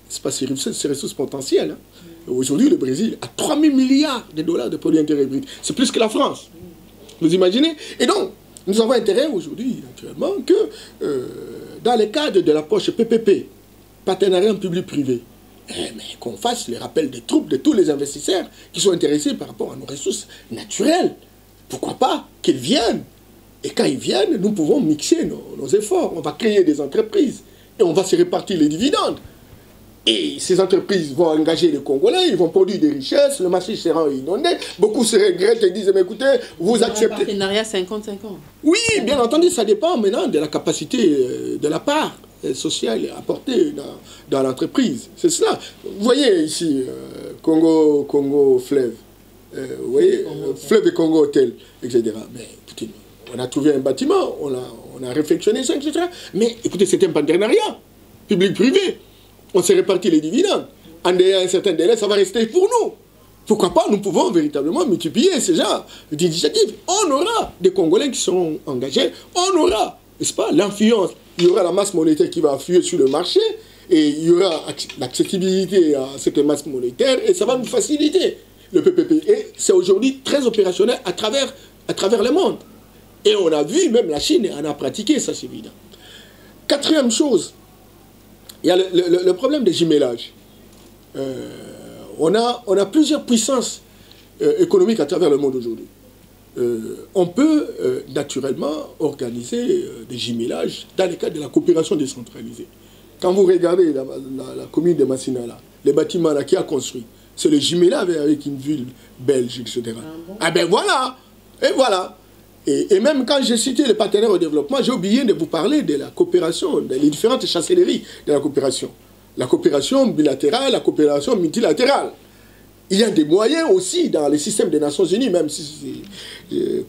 c'est pas ses ressources potentielles. Hein. Aujourd'hui, le Brésil a 3 000 milliards de dollars de produits intérieurs bruts. C'est plus que la France. Vous imaginez? Et donc, nous avons intérêt aujourd'hui, naturellement, que dans le cadre de l'approche PPP, partenariat public-privé, qu'on fasse le rappel des troupes de tous les investisseurs qui sont intéressés par rapport à nos ressources naturelles. Pourquoi pas qu'ils viennent? Et quand ils viennent, nous pouvons mixer nos efforts. On va créer des entreprises et on va se répartir les dividendes. Et ces entreprises vont engager les Congolais, ils vont produire des richesses, le marché sera inondé. Beaucoup se regrettent et disent, mais écoutez, vous acceptez... Un partenariat 50-50. Oui, bien entendu, ça dépend maintenant de la capacité de la part sociale apportée dans l'entreprise. C'est cela. Vous voyez ici, Congo Fleuve, vous voyez, Fleuve et Congo Hôtel, etc. Mais écoutez, on a trouvé un bâtiment, on a réflexionné ça, etc. Mais écoutez, c'est un partenariat public-privé. On s'est réparti les dividendes. En derrière un certain délai, ça va rester pour nous. Pourquoi pas, nous pouvons véritablement multiplier ce genre d'initiatives. On aura des Congolais qui seront engagés. On aura, n'est-ce pas, l'influence. Il y aura la masse monétaire qui va affluer sur le marché. Et il y aura l'accessibilité à cette masse monétaire. Et ça va nous faciliter le PPP. Et c'est aujourd'hui très opérationnel à travers le monde. Et on a vu, même la Chine en a pratiqué, ça c'est évident. Quatrième chose, il y a le problème des jumelages. On a plusieurs puissances économiques à travers le monde aujourd'hui. On peut naturellement organiser des jumelages dans le cadre de la coopération décentralisée. Quand vous regardez la commune de Massinala, les bâtiments là qui a construit, c'est le jumelage avec une ville belge, etc. Ah ben voilà. Et voilà. Et même quand j'ai cité les partenaires au développement, j'ai oublié de vous parler de la coopération, des différentes chancelleries de la coopération. La coopération bilatérale, la coopération multilatérale. Il y a des moyens aussi dans les systèmes des Nations Unies, même si,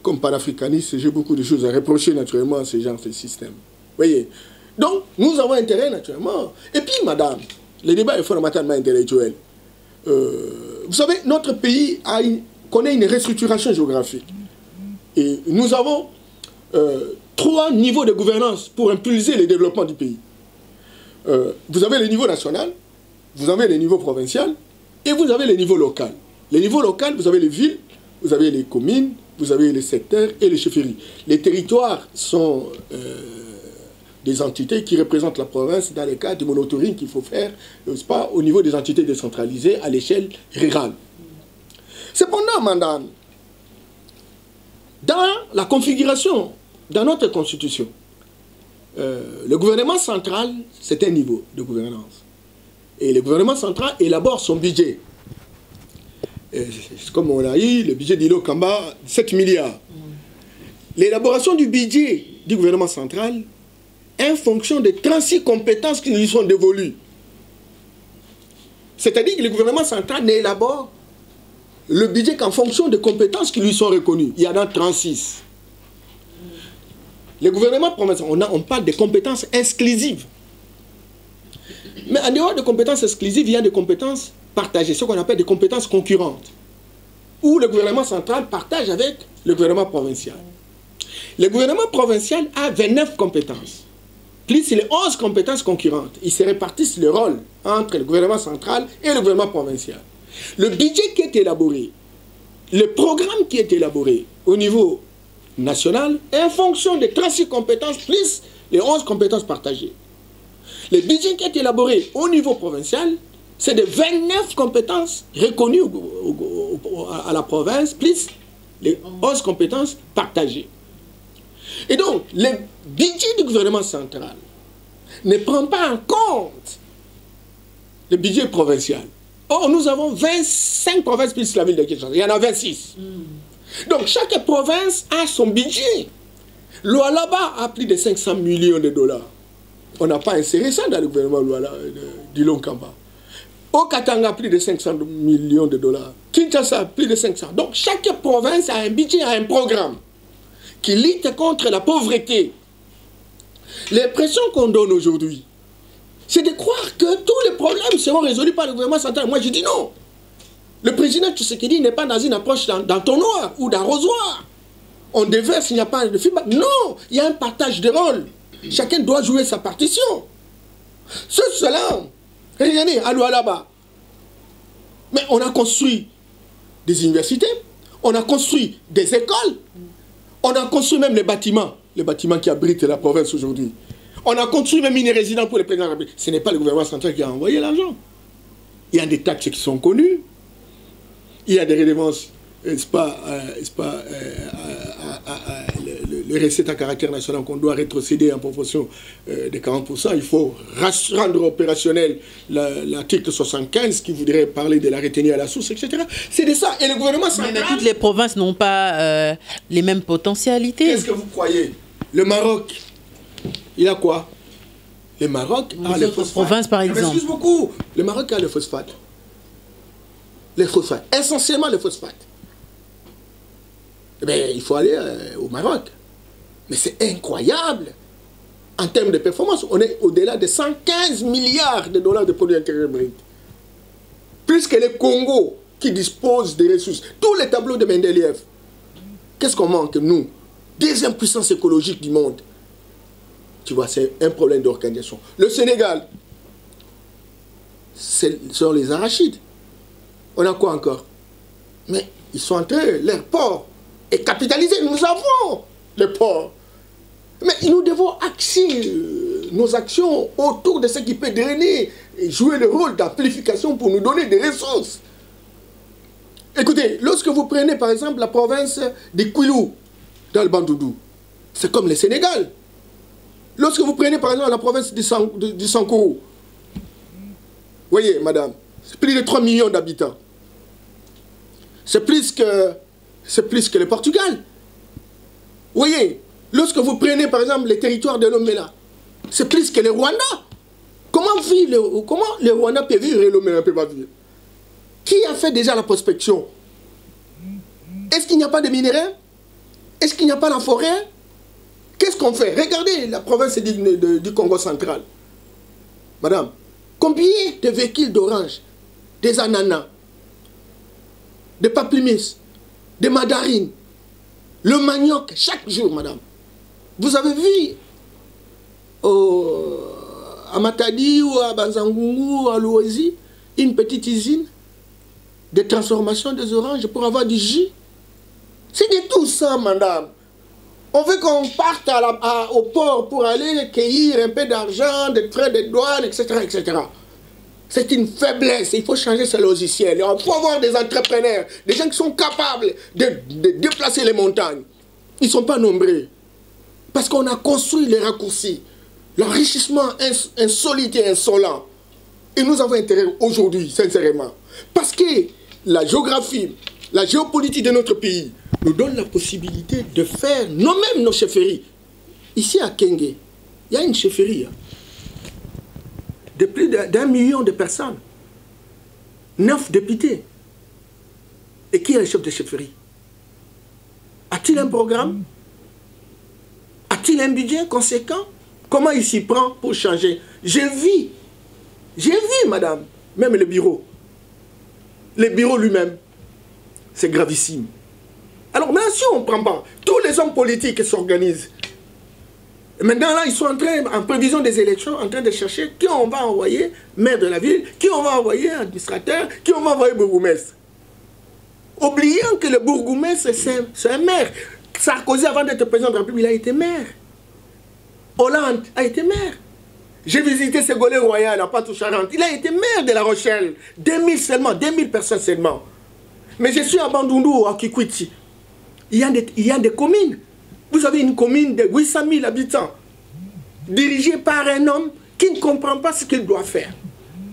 comme panafricaniste, j'ai beaucoup de choses à reprocher naturellement à ce genre de système. Vous voyez? Donc, nous avons intérêt naturellement. Et puis, madame, le débat est fondamentalement intellectuel. Vous savez, notre pays connaît une restructuration géographique. Et nous avons 3 niveaux de gouvernance pour impulser le développement du pays. Vous avez le niveau national, vous avez le niveau provincial et vous avez le niveau local. Le niveau local, vous avez les villes, vous avez les communes, vous avez les secteurs et les chefferies. Les territoires sont des entités qui représentent la province dans le cadre du monitoring qu'il faut faire, n'est-ce pas, au niveau des entités décentralisées à l'échelle rurale. Cependant, madame, dans la configuration, dans notre constitution, le gouvernement central, c'est un niveau de gouvernance. Et le gouvernement central élabore son budget. Comme on a eu le budget d'Ilo Kamba, 7 milliards. L'élaboration du budget du gouvernement central est en fonction des 36 compétences qui lui sont dévolues. C'est-à-dire que le gouvernement central n'élabore le budget qu'en fonction des compétences qui lui sont reconnues. Il y en a 36. Le gouvernement provincial, on parle des compétences exclusives. Mais en dehors des compétences exclusives, il y a des compétences partagées, ce qu'on appelle des compétences concurrentes, où le gouvernement central partage avec le gouvernement provincial. Le gouvernement provincial a 29 compétences, plus les 11 compétences concurrentes. Ils se répartissent le rôle entre le gouvernement central et le gouvernement provincial. Le budget qui est élaboré, le programme qui est élaboré au niveau national est en fonction des 36 compétences plus les 11 compétences partagées. Le budget qui est élaboré au niveau provincial, c'est de 29 compétences reconnues à la province plus les 11 compétences partagées. Et donc, le budget du gouvernement central ne prend pas en compte le budget provincial. Or, nous avons 25 provinces plus la ville de Kinshasa. Il y en a 26. Donc, chaque province a son budget. Lualaba a plus de 500 millions de dollars. On n'a pas inséré ça dans le gouvernement d'Ilo Kamba. Au Katanga, plus de 500 millions de dollars. Kinshasa, plus de 500. Donc, chaque province a un budget, a un programme qui lutte contre la pauvreté. L'impression qu'on donne aujourd'hui, c'est de croire que tous les problèmes seront résolus par le gouvernement central. Moi, je dis non. Le président Tshisekedi n'est pas dans une approche d'entonnoir ou d'arrosoir. On déverse, il n'y a pas de feedback. Non, il y a un partage de rôles. Chacun doit jouer sa partition. Cela, Regardez, à Lualaba. Mais on a construit des universités, on a construit des écoles, on a construit même les bâtiments qui abritent la province aujourd'hui. On a construit même une résidence pour les présidents de la République. Ce n'est pas le gouvernement central qui a envoyé l'argent. Il y a des taxes qui sont connues, il y a des redevances, les recettes à caractère national qu'on doit rétrocéder en proportion de 40%. Il faut rendre opérationnel l'article 75 qui voudrait parler de la retenue à la source, etc. C'est de ça. Et le gouvernement central... Mais toutes les provinces n'ont pas les mêmes potentialités. Qu'est-ce que vous croyez? Le Maroc, il a quoi? Le Maroc a le phosphate. Provinces, par exemple. Excuse beaucoup. Le Maroc a le phosphate. Les phosphates. Essentiellement le phosphate. Eh bien, il faut aller au Maroc. Mais c'est incroyable. En termes de performance, on est au-delà de 115 milliards de dollars de produits intérieurs bruts. Plus que le Congo, qui dispose des ressources. Tous les tableaux de Mendeleev. Qu'est-ce qu'on manque, nous? Deuxième puissance écologique du monde. Tu vois, c'est un problème d'organisation. Le Sénégal, ce sont les arachides. On a quoi encore? Mais ils sont en train, leur port est capitalisé. Nous avons le port. Mais nous devons axer nos actions autour de ce qui peut drainer et jouer le rôle d'amplification pour nous donner des ressources. Écoutez, lorsque vous prenez par exemple la province de Kwilu, dans le Bandundu, c'est comme le Sénégal. Lorsque vous prenez par exemple la province du Sankuru, voyez madame, c'est plus de 3 millions d'habitants. C'est plus que le Portugal. Voyez, lorsque vous prenez par exemple les territoires de Lomela, c'est plus que le Rwanda. Comment le Rwanda peut vivre et Lomela ne peut pas vivre? Qui a fait déjà la prospection? Est-ce qu'il n'y a pas de minerais? Est-ce qu'il n'y a pas la forêt? Qu'est-ce qu'on fait? Regardez la province du Congo central. Madame, combien de véhicules d'orange, des ananas, des pamplemousses, des mandarines, le manioc, chaque jour, madame. Vous avez vu à Matadi ou à Banzangungu ou à Louezi, une petite usine de transformation des oranges pour avoir du jus? C'est de tout ça, madame. On veut qu'on parte au port pour aller cueillir un peu d'argent, des frais de douane, etc., etc. C'est une faiblesse. Il faut changer ce logiciel. Il faut avoir des entrepreneurs, des gens qui sont capables de déplacer les montagnes. Ils ne sont pas nombreux. Parce qu'on a construit les raccourcis. L'enrichissement insolite et insolent. Et nous avons intérêt aujourd'hui, sincèrement. Parce que la géographie, la géopolitique de notre pays nous donne la possibilité de faire nous-mêmes nos chefferies. Ici à Kenge, il y a une chefferie de plus d'1 million de personnes. 9 députés. Et qui est le chef de chefferie? A-t-il un programme? A-t-il un budget conséquent? Comment il s'y prend pour changer? J'ai vu, madame, même le bureau lui-même, c'est gravissime. Alors maintenant, si on ne prend pas, tous les hommes politiques s'organisent. Maintenant, là, ils sont en prévision des élections, en train de chercher qui on va envoyer maire de la ville, qui on va envoyer administrateur, qui on va envoyer bourgmestre. Oubliant que le bourgmestre, c'est un maire. Sarkozy, avant d'être président de la République, il a été maire. Hollande a été maire. J'ai visité Ségolène Royal à Poitou-Charentes. Il a été maire de La Rochelle. 2000 seulement, 2000 personnes seulement. Mais je suis à Bandundu, à Kikwiti. Il y a des communes. Vous avez une commune de 800 000 habitants, dirigée par un homme qui ne comprend pas ce qu'il doit faire.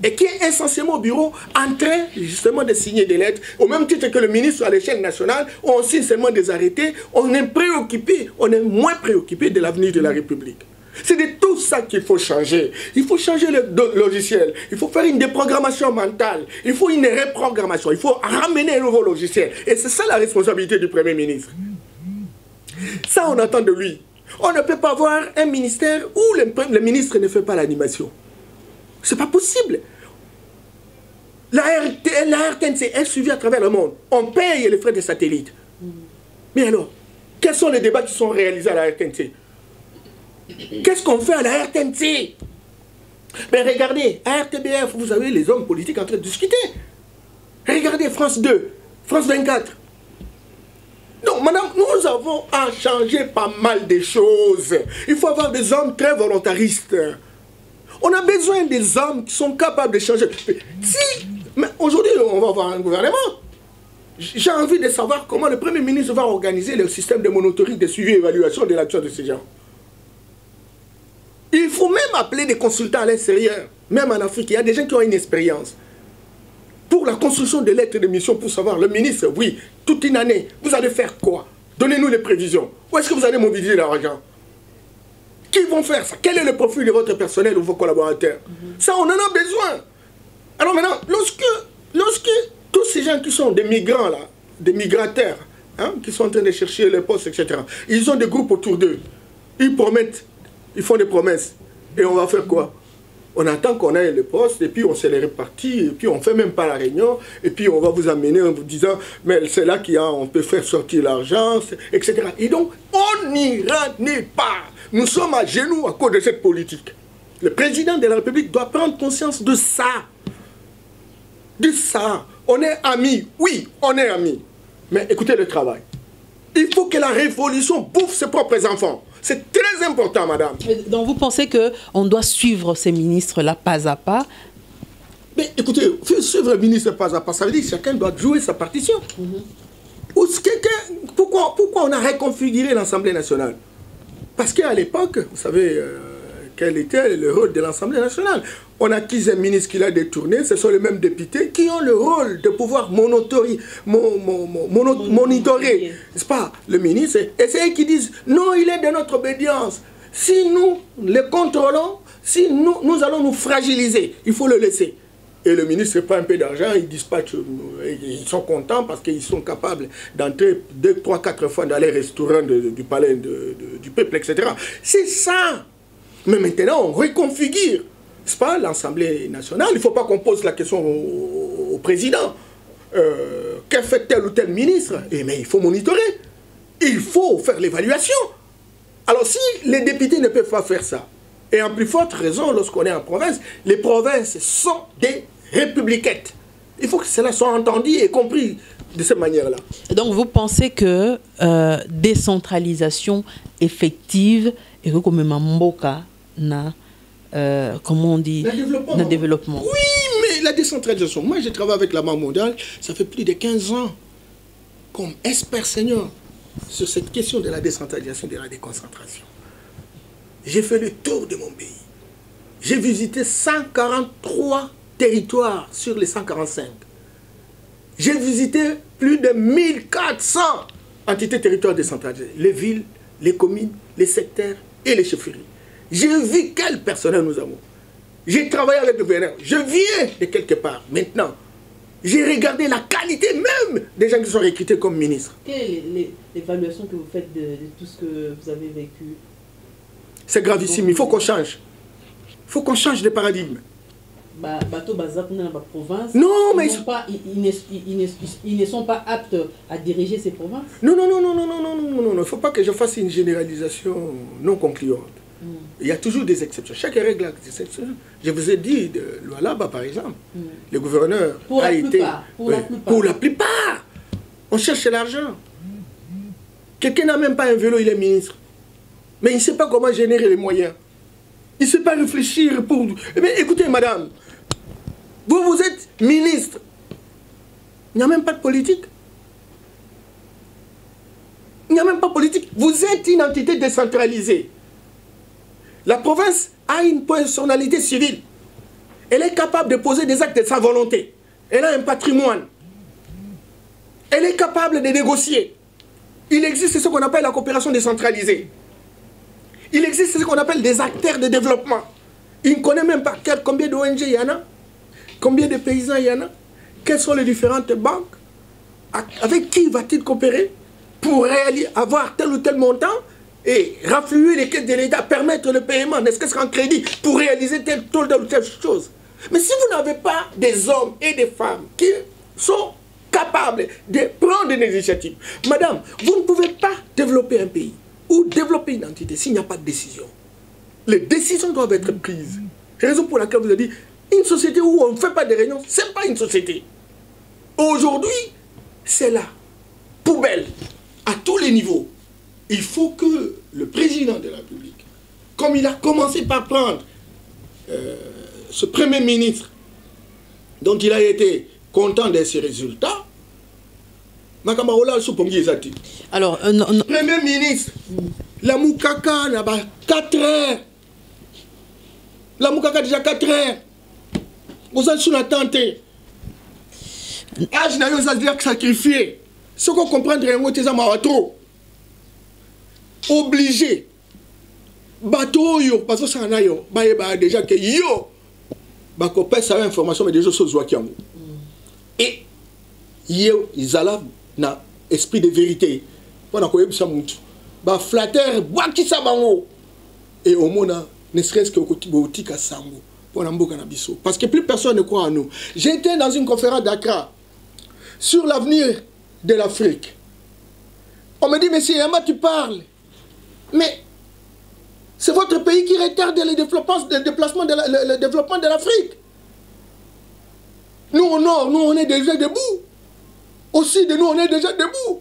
Et qui est essentiellement au bureau en train justement de signer des lettres, au même titre que le ministre à l'échelle nationale, on signe seulement des arrêtés, on est moins préoccupé de l'avenir de la République. C'est de tout ça qu'il faut changer. Il faut changer le logiciel, il faut faire une déprogrammation mentale, il faut une reprogrammation, il faut ramener un nouveau logiciel. Et c'est ça la responsabilité du Premier ministre. Ça, on attend de lui. On ne peut pas avoir un ministère où le ministre ne fait pas l'animation. C'est pas possible. La RTNC est suivie à travers le monde. On paye les frais de satellite. Mais alors, quels sont les débats qui sont réalisés à la RTNC? Qu'est-ce qu'on fait à la RTNC? Mais regardez, à RTBF, vous avez les hommes politiques en train de discuter. Regardez France 2, France 24. Donc, madame, nous avons à changer pas mal de choses. Il faut avoir des hommes très volontaristes. On a besoin des hommes qui sont capables de changer. Si, mais aujourd'hui, on va avoir un gouvernement. J'ai envie de savoir comment le Premier ministre va organiser le système de monitoring, de suivi et d'évaluation de l'action de ces gens. Il faut même appeler des consultants à l'extérieur. Même en Afrique, il y a des gens qui ont une expérience. Pour la construction de lettres de mission, pour savoir, le ministre, oui, toute une année, vous allez faire quoi? Donnez-nous les prévisions. Où est-ce que vous allez mobiliser l'argent? Qui vont faire ça? Quel est le profil de votre personnel ou vos collaborateurs? Ça, on en a besoin. Alors maintenant, lorsque tous ces gens qui sont des migrants, là, des migrateurs, hein, qui sont en train de chercher les postes, etc., ils ont des groupes autour d'eux. Ils promettent, ils font des promesses. Et on va faire quoi? On attend qu'on ait les postes, et puis on se les répartit, et puis on ne fait même pas la réunion, et puis on va vous amener en vous disant, mais c'est là qu'on peut faire sortir l'argent, etc. Et donc, on n'ira nulle part. Nous sommes à genoux à cause de cette politique. Le président de la République doit prendre conscience de ça. De ça. On est amis. Oui, on est amis. Mais écoutez le travail. Il faut que la révolution bouffe ses propres enfants. C'est très important, madame. Donc vous pensez qu'on doit suivre ces ministres-là pas à pas? Mais écoutez, suivre le ministre pas à pas, ça veut dire que chacun doit jouer sa partition. Pourquoi on a reconfiguré l'Assemblée nationale? Parce qu'à l'époque, vous savez quel était le rôle de l'Assemblée nationale. On a acquis un ministre qui l'a détourné, ce sont les mêmes députés qui ont le rôle de pouvoir monitorer, n'est-ce pas, le ministre. Et c'est eux qui disent, non, il est de notre obédience. Si nous le contrôlons, si nous allons nous fragiliser, il faut le laisser. Et le ministre ne prend un peu d'argent, il dispatche, ils sont contents parce qu'ils sont capables d'entrer 2, 3, 4 fois dans les restaurants du palais du peuple, etc. C'est ça. Mais maintenant, on reconfigure. C'est pas l'Assemblée nationale. Il ne faut pas qu'on pose la question au président. Que fait tel ou tel ministre? Mais il faut monitorer. Il faut faire l'évaluation. Alors si les députés ne peuvent pas faire ça, et en plus forte raison lorsqu'on est en province, les provinces sont des républiquettes. Il faut que cela soit entendu et compris de cette manière-là. Donc vous pensez que décentralisation effective et que comme Mboka n'a comment on dit, le développement. Oui, mais la décentralisation. Moi, je travaille avec la Banque mondiale, ça fait plus de 15 ans, comme expert senior sur cette question de la décentralisation et de la déconcentration. J'ai fait le tour de mon pays. J'ai visité 143 territoires sur les 145. J'ai visité plus de 1400 entités territoriales décentralisées. Les villes, les communes, les secteurs et les chefferies. J'ai vu quel personnel nous avons. J'ai travaillé avec le gouverneur. Je viens de quelque part. Maintenant, j'ai regardé la qualité même des gens qui sont recrutés comme ministres. Quelle est l'évaluation que vous faites de tout ce que vous avez vécu? C'est gravissime. Il faut qu'on change. Il faut qu'on change de paradigme. Non, mais ils ne sont pas aptes à diriger ces provinces. Non. Il ne faut pas que je fasse une généralisation non concluante. Il y a toujours des exceptions. Chaque règle a des exceptions. Je vous ai dit de Lualaba, par exemple. Le gouverneur a été... Pour la plupart. On cherche l'argent. Quelqu'un n'a même pas un vélo, il est ministre. Mais il ne sait pas comment générer les moyens. Il ne sait pas réfléchir pour... Mais écoutez, madame, vous êtes ministre. Il n'y a même pas de politique. Il n'y a même pas de politique. Vous êtes une entité décentralisée. La province a une personnalité civile. Elle est capable de poser des actes de sa volonté. Elle a un patrimoine. Elle est capable de négocier. Il existe ce qu'on appelle la coopération décentralisée. Il existe ce qu'on appelle des acteurs de développement. Il ne connaît même pas combien d'ONG il y en a, combien de paysans il y en a, quelles sont les différentes banques, avec qui va-t-il coopérer pour avoir tel ou tel montant et raffluer les caisses de l'État, permettre le paiement, n'est-ce que ce qu'un crédit pour réaliser telle ou telle chose. Mais si vous n'avez pas des hommes et des femmes qui sont capables de prendre des initiatives, madame, vous ne pouvez pas développer un pays ou développer une entité s'il n'y a pas de décision. Les décisions doivent être prises. Raison pour laquelle vous avez dit, une société où on ne fait pas de réunions, ce n'est pas une société. Aujourd'hui, c'est la poubelle à tous les niveaux. Il faut que le président de la République, comme il a commencé par prendre ce Premier ministre, dont il a été content de ses résultats, alors, Premier ministre, la Moukaka n'a pas 4 heures. La Moukaka déjà 4 heures. Vous êtes sur attente. Âge n'a pas dire sacrifié. Ce qu'on comprend, c'est trop. Obligé. Bateau, parce que ça en a déjà que yo. Bakopé, ça a information, mais déjà sur Zouakiango. Et yo, ils allaient dans esprit de vérité. Pendant qu'on y a flatteur, qui ça bango. Et au moins, ne serait-ce que au Tika Sango. Parce que plus personne ne croit en nous. J'étais dans une conférence d'Accra sur l'avenir de l'Afrique. On me dit, mais si Yama, tu parles. Mais c'est votre pays qui retarde le développement de l'Afrique. Nous, au nord, nous, on est déjà debout. Au sud, nous, on est déjà debout.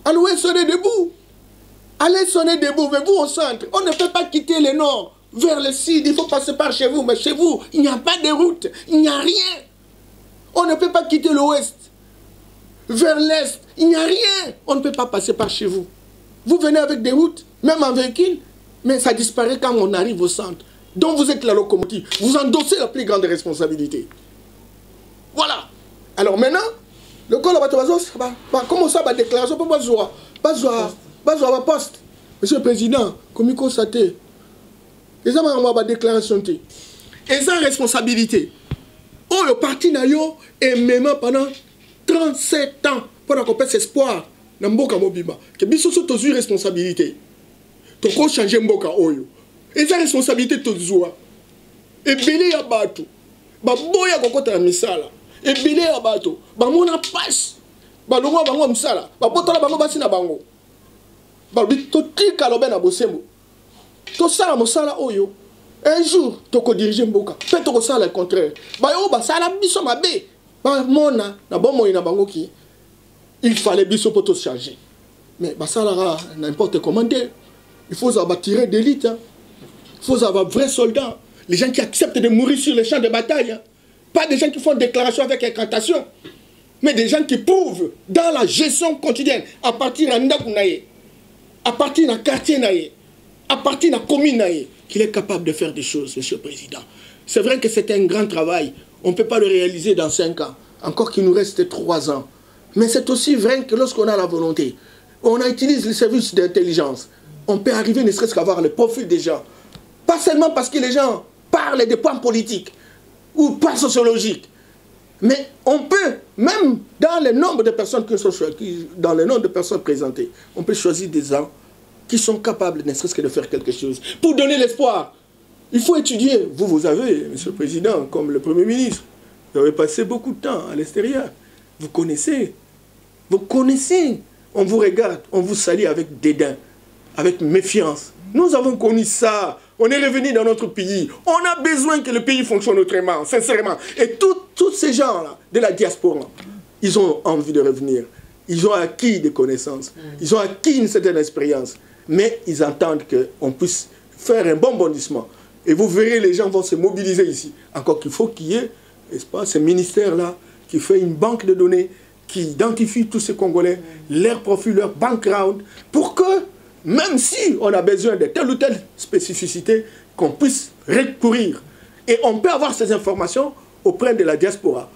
À l'ouest, on est debout. À l'est, on est debout. Mais vous, au centre, on ne peut pas quitter le nord vers le sud. Il faut passer par chez vous. Mais chez vous, il n'y a pas de route. Il n'y a rien. On ne peut pas quitter l'ouest vers l'est. Il n'y a rien. On ne peut pas passer par chez vous. Vous venez avec des routes, même en véhicule, mais ça disparaît quand on arrive au centre. Donc vous êtes la locomotive. Vous endossez la plus grande responsabilité. Voilà. Alors maintenant, le col comment ça va déclaration pour pas poste. Monsieur le Président, comme il constate, les gens ont une déclaration. Et ça responsabilité. Oh, le parti n'a eu et même pendant 37 ans pour qu'on pèse espoir. Na mboka mobimba que biso so tozu responsabilité to ko changer mboka oyo eza responsabilité tozua ebele ya bato baboya kokota na misala ebele ya bato bamona passe balongwa bango misala bapotola bango basi na bango babi to tika lobe na bosembo to sala mosala oyo un jour to ko diriger mboka pe to ko sala le contraire ba yo ba sala biso mabe ba mona na bomo ina bango ki il fallait bien pour tout changer. Mais ça n'importe comment. Il faut avoir tiré d'élite. Hein. Il faut avoir vrais soldats. Les gens qui acceptent de mourir sur les champs de bataille. Hein. Pas des gens qui font des déclarations avec incantation. Mais des gens qui prouvent dans la gestion quotidienne, à partir de Ndakunaye, à partir d'un quartier, à partir de la commune, qu'il est capable de faire des choses, Monsieur le Président. C'est vrai que c'est un grand travail. On ne peut pas le réaliser dans 5 ans. Encore qu'il nous reste 3 ans. Mais c'est aussi vrai que lorsqu'on a la volonté, on utilise les services d'intelligence, on peut arriver ne serait-ce qu'à avoir le profil des gens. Pas seulement parce que les gens parlent des points politiques ou pas sociologiques, mais on peut, même dans le nombre de personnes dans le nombre de personnes présentées, on peut choisir des gens qui sont capables ne serait-ce que de faire quelque chose. Pour donner l'espoir, il faut étudier. Vous avez, Monsieur le Président, comme le Premier ministre, vous avez passé beaucoup de temps à l'extérieur. Vous connaissez, on vous regarde, on vous salue avec dédain, avec méfiance. Nous avons connu ça, on est revenu dans notre pays, on a besoin que le pays fonctionne autrement, sincèrement. Et tous ces gens-là, de la diaspora, ils ont envie de revenir, ils ont acquis des connaissances, ils ont acquis une certaine expérience, mais ils entendent qu'on puisse faire un bon bondissement. Et vous verrez, les gens vont se mobiliser ici. Encore qu'il faut qu'il y ait, n'est-ce pas, ce ministère-là qui fait une banque de données, qui identifie tous ces Congolais, leur profil, leur background, pour que, même si on a besoin de telle ou telle spécificité, qu'on puisse recourir. Et on peut avoir ces informations auprès de la diaspora.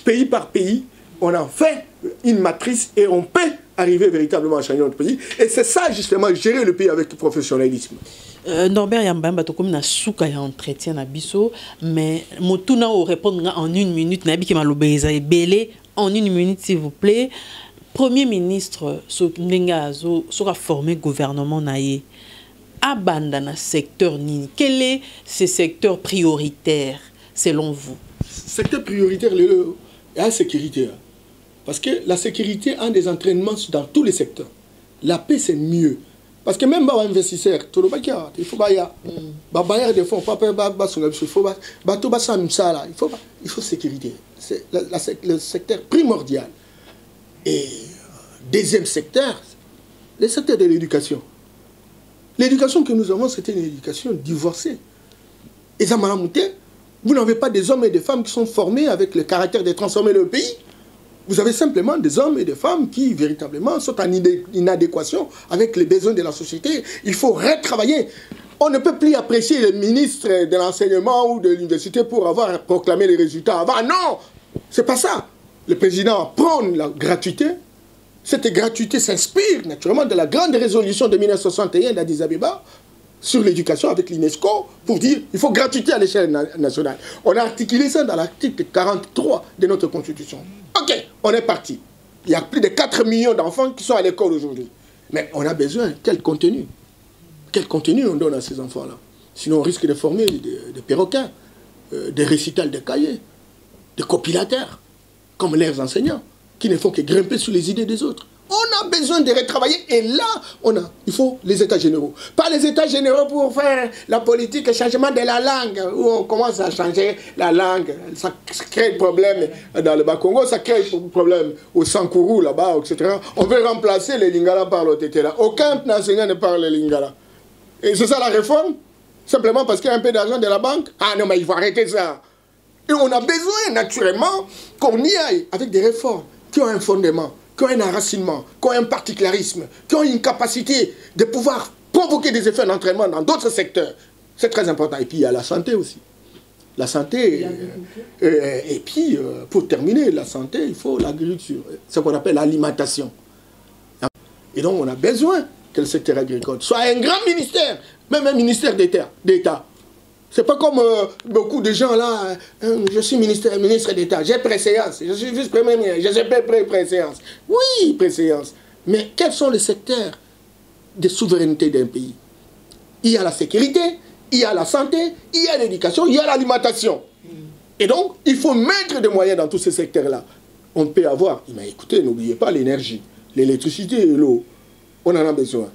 Pays par pays, on en fait une matrice et on peut arriver véritablement à changer notre pays. Et c'est ça, justement, gérer le pays avec le professionnalisme. Norbert Yambamba, tu as souka ya entretien na biso, mais motuna o répondre en 1 minute na biki malobeza ebele en 1 minute s'il vous plaît. Premier ministre Nengazo sera formé gouvernement naïe. Abandana secteur nini. Quel est ce secteur prioritaire selon vous? Secteur prioritaire, la sécurité. Parce que la sécurité a des entraînements dans tous les secteurs. La paix, c'est mieux. Parce que même les investisseurs, il faut bailler des fonds, il faut sécurité. C'est le secteur primordial. Et deuxième secteur, le secteur de l'éducation. L'éducation que nous avons, c'était une éducation divorcée. Et ça m'a monté. Vous n'avez pas des hommes et des femmes qui sont formés avec le caractère de transformer le pays. Vous avez simplement des hommes et des femmes qui, véritablement, sont en inadéquation avec les besoins de la société. Il faut retravailler. On ne peut plus apprécier le ministre de l'enseignement ou de l'université pour avoir proclamé les résultats avant. Non, c'est pas ça. Le président prône la gratuité. Cette gratuité s'inspire naturellement de la grande résolution de 1961 d'Addis Abeba sur l'éducation avec l'UNESCO pour dire qu'il faut gratuité à l'échelle nationale. On a articulé ça dans l'article 43 de notre Constitution. Ok, on est parti. Il y a plus de 4 millions d'enfants qui sont à l'école aujourd'hui. Mais on a besoin, quel contenu? Quel contenu on donne à ces enfants-là? Sinon on risque de former des perroquets, des récitals de cahiers, des compilateurs, comme leurs enseignants, qui ne font que grimper sur les idées des autres. On a besoin de retravailler et là, il faut les états généraux. Pas les états généraux pour faire la politique, le changement de la langue, où on commence à changer la langue. Ça crée des problèmes dans le Bas-Congo, ça crée des problèmes au Sankourou, là-bas, etc. On veut remplacer les Lingala par l'Otetela. Aucun enseignant ne parle le Lingala. Et c'est ça la réforme? Simplement parce qu'il y a un peu d'argent de la banque? Ah non, mais il faut arrêter ça. Et on a besoin, naturellement, qu'on y aille avec des réformes qui ont un fondement, qui ont un enracinement, qui ont un particularisme, qui ont une capacité de pouvoir provoquer des effets d'entraînement dans d'autres secteurs. C'est très important. Et puis, il y a la santé aussi. La santé, et puis, pour terminer, la santé, il faut l'agriculture, ce qu'on appelle l'alimentation. Et donc, on a besoin que le secteur agricole soit un grand ministère, même un ministère d'État. C'est pas comme beaucoup de gens là, je suis ministre d'État, j'ai préséance, je suis vice-premier ministre, je sais préséance. Oui, préséance. Mais quels sont les secteurs de souveraineté d'un pays? Il y a la sécurité, il y a la santé, il y a l'éducation, il y a l'alimentation. Et donc, il faut mettre des moyens dans tous ces secteurs-là. On peut avoir, mais écoutez, n'oubliez pas l'énergie, l'électricité et l'eau. On en a besoin.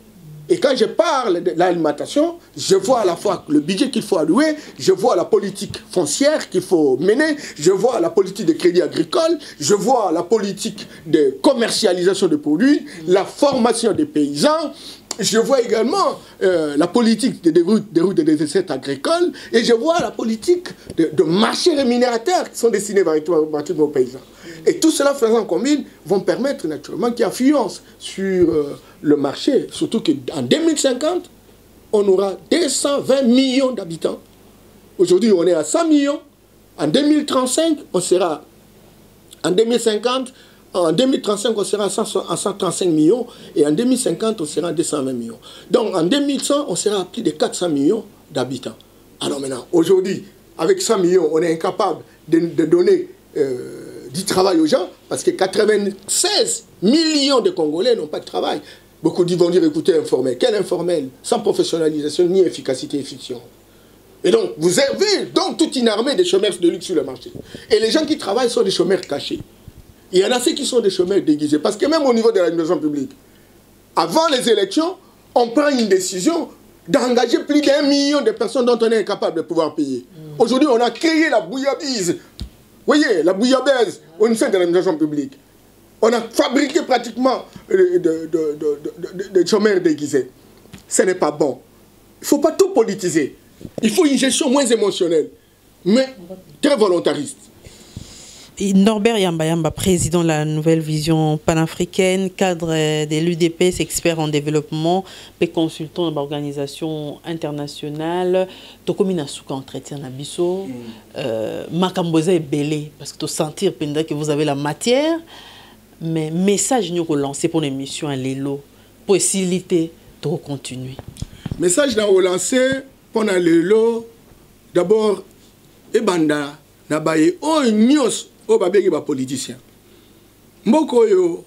Et quand je parle de l'alimentation, je vois à la fois le budget qu'il faut allouer, je vois la politique foncière qu'il faut mener, je vois la politique de crédit agricole, je vois la politique de commercialisation des produits, la formation des paysans, je vois également la politique des routes et des recettes agricoles, et je vois la politique de marchés rémunérateurs qui sont destinés véritablement aux paysans. Et tout cela faisant combine vont permettre naturellement qu'il influence sur le marché, surtout qu'en 2050, on aura 220 millions d'habitants. Aujourd'hui, on est à 100 millions. En 2035, on sera en 2050, en 2035, on sera à 135 millions et en 2050, on sera à 220 millions. Donc en 2100, on sera à plus de 400 millions d'habitants. Alors maintenant, aujourd'hui, avec 100 millions, on est incapable de donner du travail aux gens parce que 96 millions de Congolais n'ont pas de travail. Beaucoup vont dire, écoutez, informel. Quel informel? Sans professionnalisation ni efficacité et fiction. Et donc, vous avez donc toute une armée de chômeurs de luxe sur le marché. Et les gens qui travaillent sont des chômeurs cachés. Il y en a ceux qui sont des chômeurs déguisés. Parce que même au niveau de l'administration publique, avant les élections, on prend une décision d'engager plus d'1 million de personnes dont on est incapable de pouvoir payer. Aujourd'hui, on a créé la bouillabaisse. Vous voyez, la bouillabaisse au sein de l'administration publique. On a fabriqué pratiquement des chômeurs déguisés. Ce n'est pas bon. Il ne faut pas tout politiser. Il faut une gestion moins émotionnelle, mais très volontariste. Norbert Yamba, président de la Nouvelle Vision panafricaine, cadre de l'UDPS, expert en développement, et consultant dans l'organisation internationale. Tokomina Souka entretien na biso, Makamboza est belé, parce que tu sentir que vous avez la matière, mais message nous relancer pour l'émission à l'élo, possibilité de continuer. Message nous relancer pour l'élo, d'abord, Ebanda, Nabaye, oh, nyos. Oh, bah, bien, politicien. Mboko yo,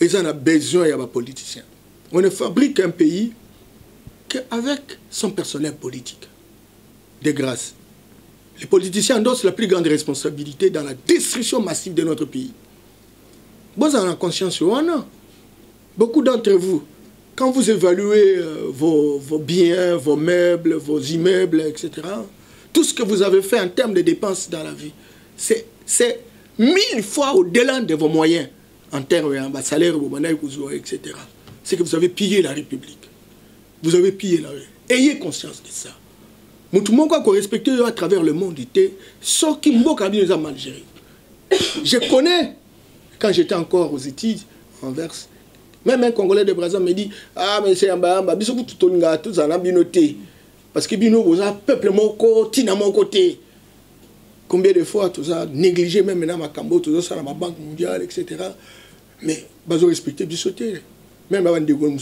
ils en ont besoin de politiciens. On ne fabrique un pays qu'avec son personnel politique. De grâce. Les politiciens endossent la plus grande responsabilité dans la destruction massive de notre pays. Vous en avez conscience, ou non? Beaucoup d'entre vous, quand vous évaluez vos biens, vos meubles, vos immeubles, etc., tout ce que vous avez fait en termes de dépenses dans la vie, c'est 1000 fois au-delà de vos moyens, en termes de salaire, etc. C'est que vous avez pillé la République. Vous avez pillé la République. Ayez conscience de ça. Tout le monde qui respecte à travers le monde était ce qui nous a mal géré. Je connais, quand j'étais encore aux études, en Verse, même un Congolais de Brazza me dit ah, mais c'est un bamba, bisous tout le monde, tout ça, binoté. Parce que bino, vous avez peuple mon côté, tina mon côté. Combien de fois, tout ça, négligé même maintenant ma cambo, tout ça, dans ma banque mondiale, etc. Mais, vous avez respecté bisoté. Même avant de voir au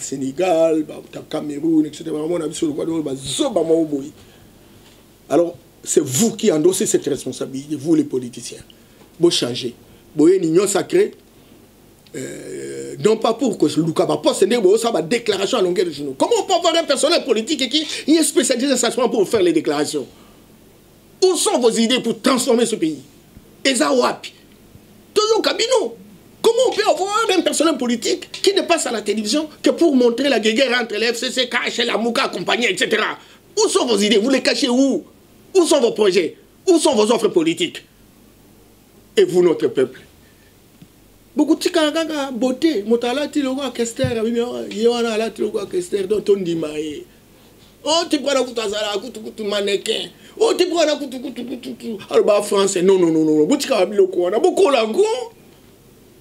Sénégal, au Cameroun, etc. Alors, c'est vous qui endossez cette responsabilité, vous les politiciens. Vous changez. Vous avez une union sacrée. Non pas pour que le Lucaba poste une déclaration à longueur de journaux. Comment on peut avoir un personnel politique qui est spécialisé simplement pour faire les déclarations? Où sont vos idées pour transformer ce pays? Et ça, wapi? Toujours Kabino. Comment on peut avoir un personnel politique qui ne passe à la télévision que pour montrer la guerre entre les FCC, KH, la Mouka, compagnie, etc. Où sont vos idées? Vous les cachez où? Où sont vos projets? Où sont vos offres politiques? Et vous, notre peuple? Beaucoup de gens beauté, motala tilogo kester, yéwana la tilogo kester, dont on dit maé. Oh, tu prends la koutazala, koutou mannequin. Oh, tu prends la koutou. Alors, français, non. Boutika biloko, on a beaucoup la go.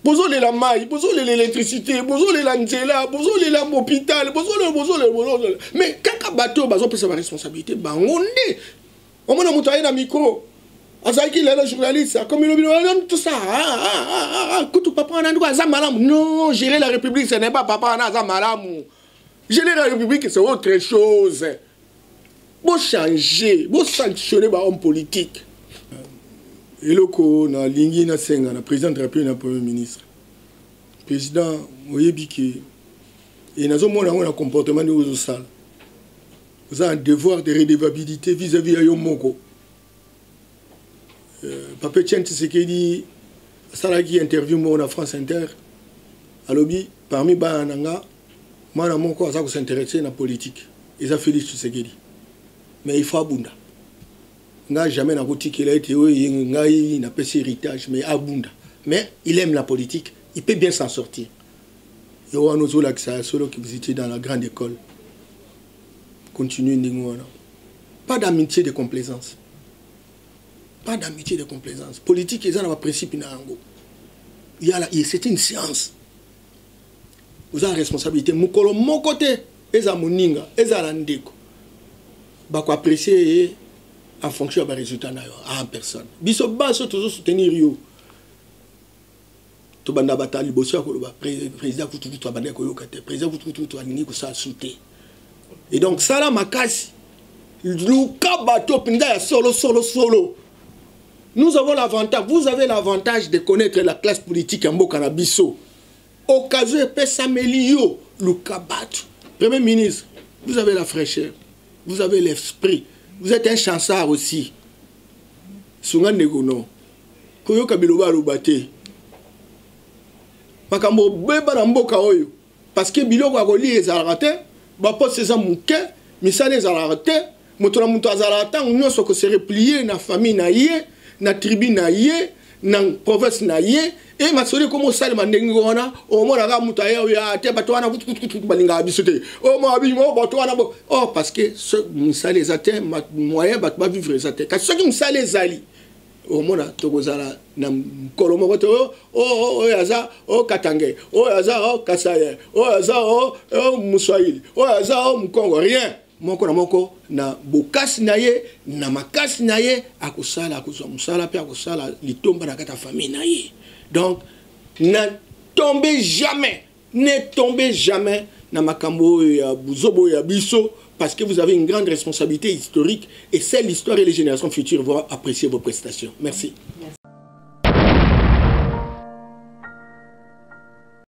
Bozo la maille, bozo l'électricité, bozo la nzela, bozo l'hôpital, bozo. Mais quand bateau, bazo peut sa responsabilité, bah on est. On m'a montré dans micro. Azaki là, le journaliste, comme il dit, tout ça. Koutou papa, on a dit, Azamalam. Non, gérer la République, ce n'est pas papa, on a Azamalam. Gérer la République, c'est autre chose. Vous changer, vous sanctionner les hommes politiques. Et le na lingi na senga na président de la République na premier ministre président oyebiki et nazo mona un comportement de aux salles vous avez un devoir de redevabilité vis-à-vis de Yomoko. Papa Tien Tshisekedi ça qui interview moi na France Inter à lobby parmi bananga moi na moko ça s'intéresser na politique ils a Félix Tshisekedi mais il faut abunda n'a jamais n'a qu'il a été il n'a pas héritage mais abunda mais il aime la politique il peut bien s'en sortir et on nous a solo qui visitait dans la grande école continue n'ingwana pas d'amitié de complaisance politique ils ont un principe n'ango il y a c'est une science vous avez une responsabilité mukolo mon côté eza muninga eza landeko ba ko apprécier en fonction des résultats en personne. Biso baso toujours soutenir yo. To banda batali bosia ko ba président kututu to banda ko yo kate président kututu to aningi ko sa souté. Et donc ça là makasi luka bato pinda ya solo. Nous avons l'avantage, vous avez l'avantage de connaître la classe politique en Mboka na biso. Occasion peut s'améliorer luka bato. Premier ministre, vous avez la fraîcheur, vous avez l'esprit. Vous êtes un chansard aussi. Sungan Negono. Koyo Kabiloba Lubate. Makambo Beba Namboka Oyo. Parce que Biloko Agoli est arrêté. Bapo César Mouke. Misale est arrêté. Moutona Mouta Zarata. On a se replié na famille naïe. Na tribu naïe. Na province naïe. Et ma soeur comme ça le mandengona au moins la mutaya ya te batwana balinga bisote oh mo abi mo batwana oh parce que ce ça les atteint moyen bat vivre les atteint quand ce qui ça les ali au moins tokozala na kolomo bato oh yaza oh katange oh yaza oh kasaye oh yaza oh muswahili oh yaza oh mkongo rien moko na bokasi naye na makasi naye akusala akuzwa musala pe akusala litomba na kata famille naye. Donc, ne tombez jamais dans Makambo et Bouzobo et Bisso parce que vous avez une grande responsabilité historique et c'est l'histoire et les générations futures vont apprécier vos prestations. Merci.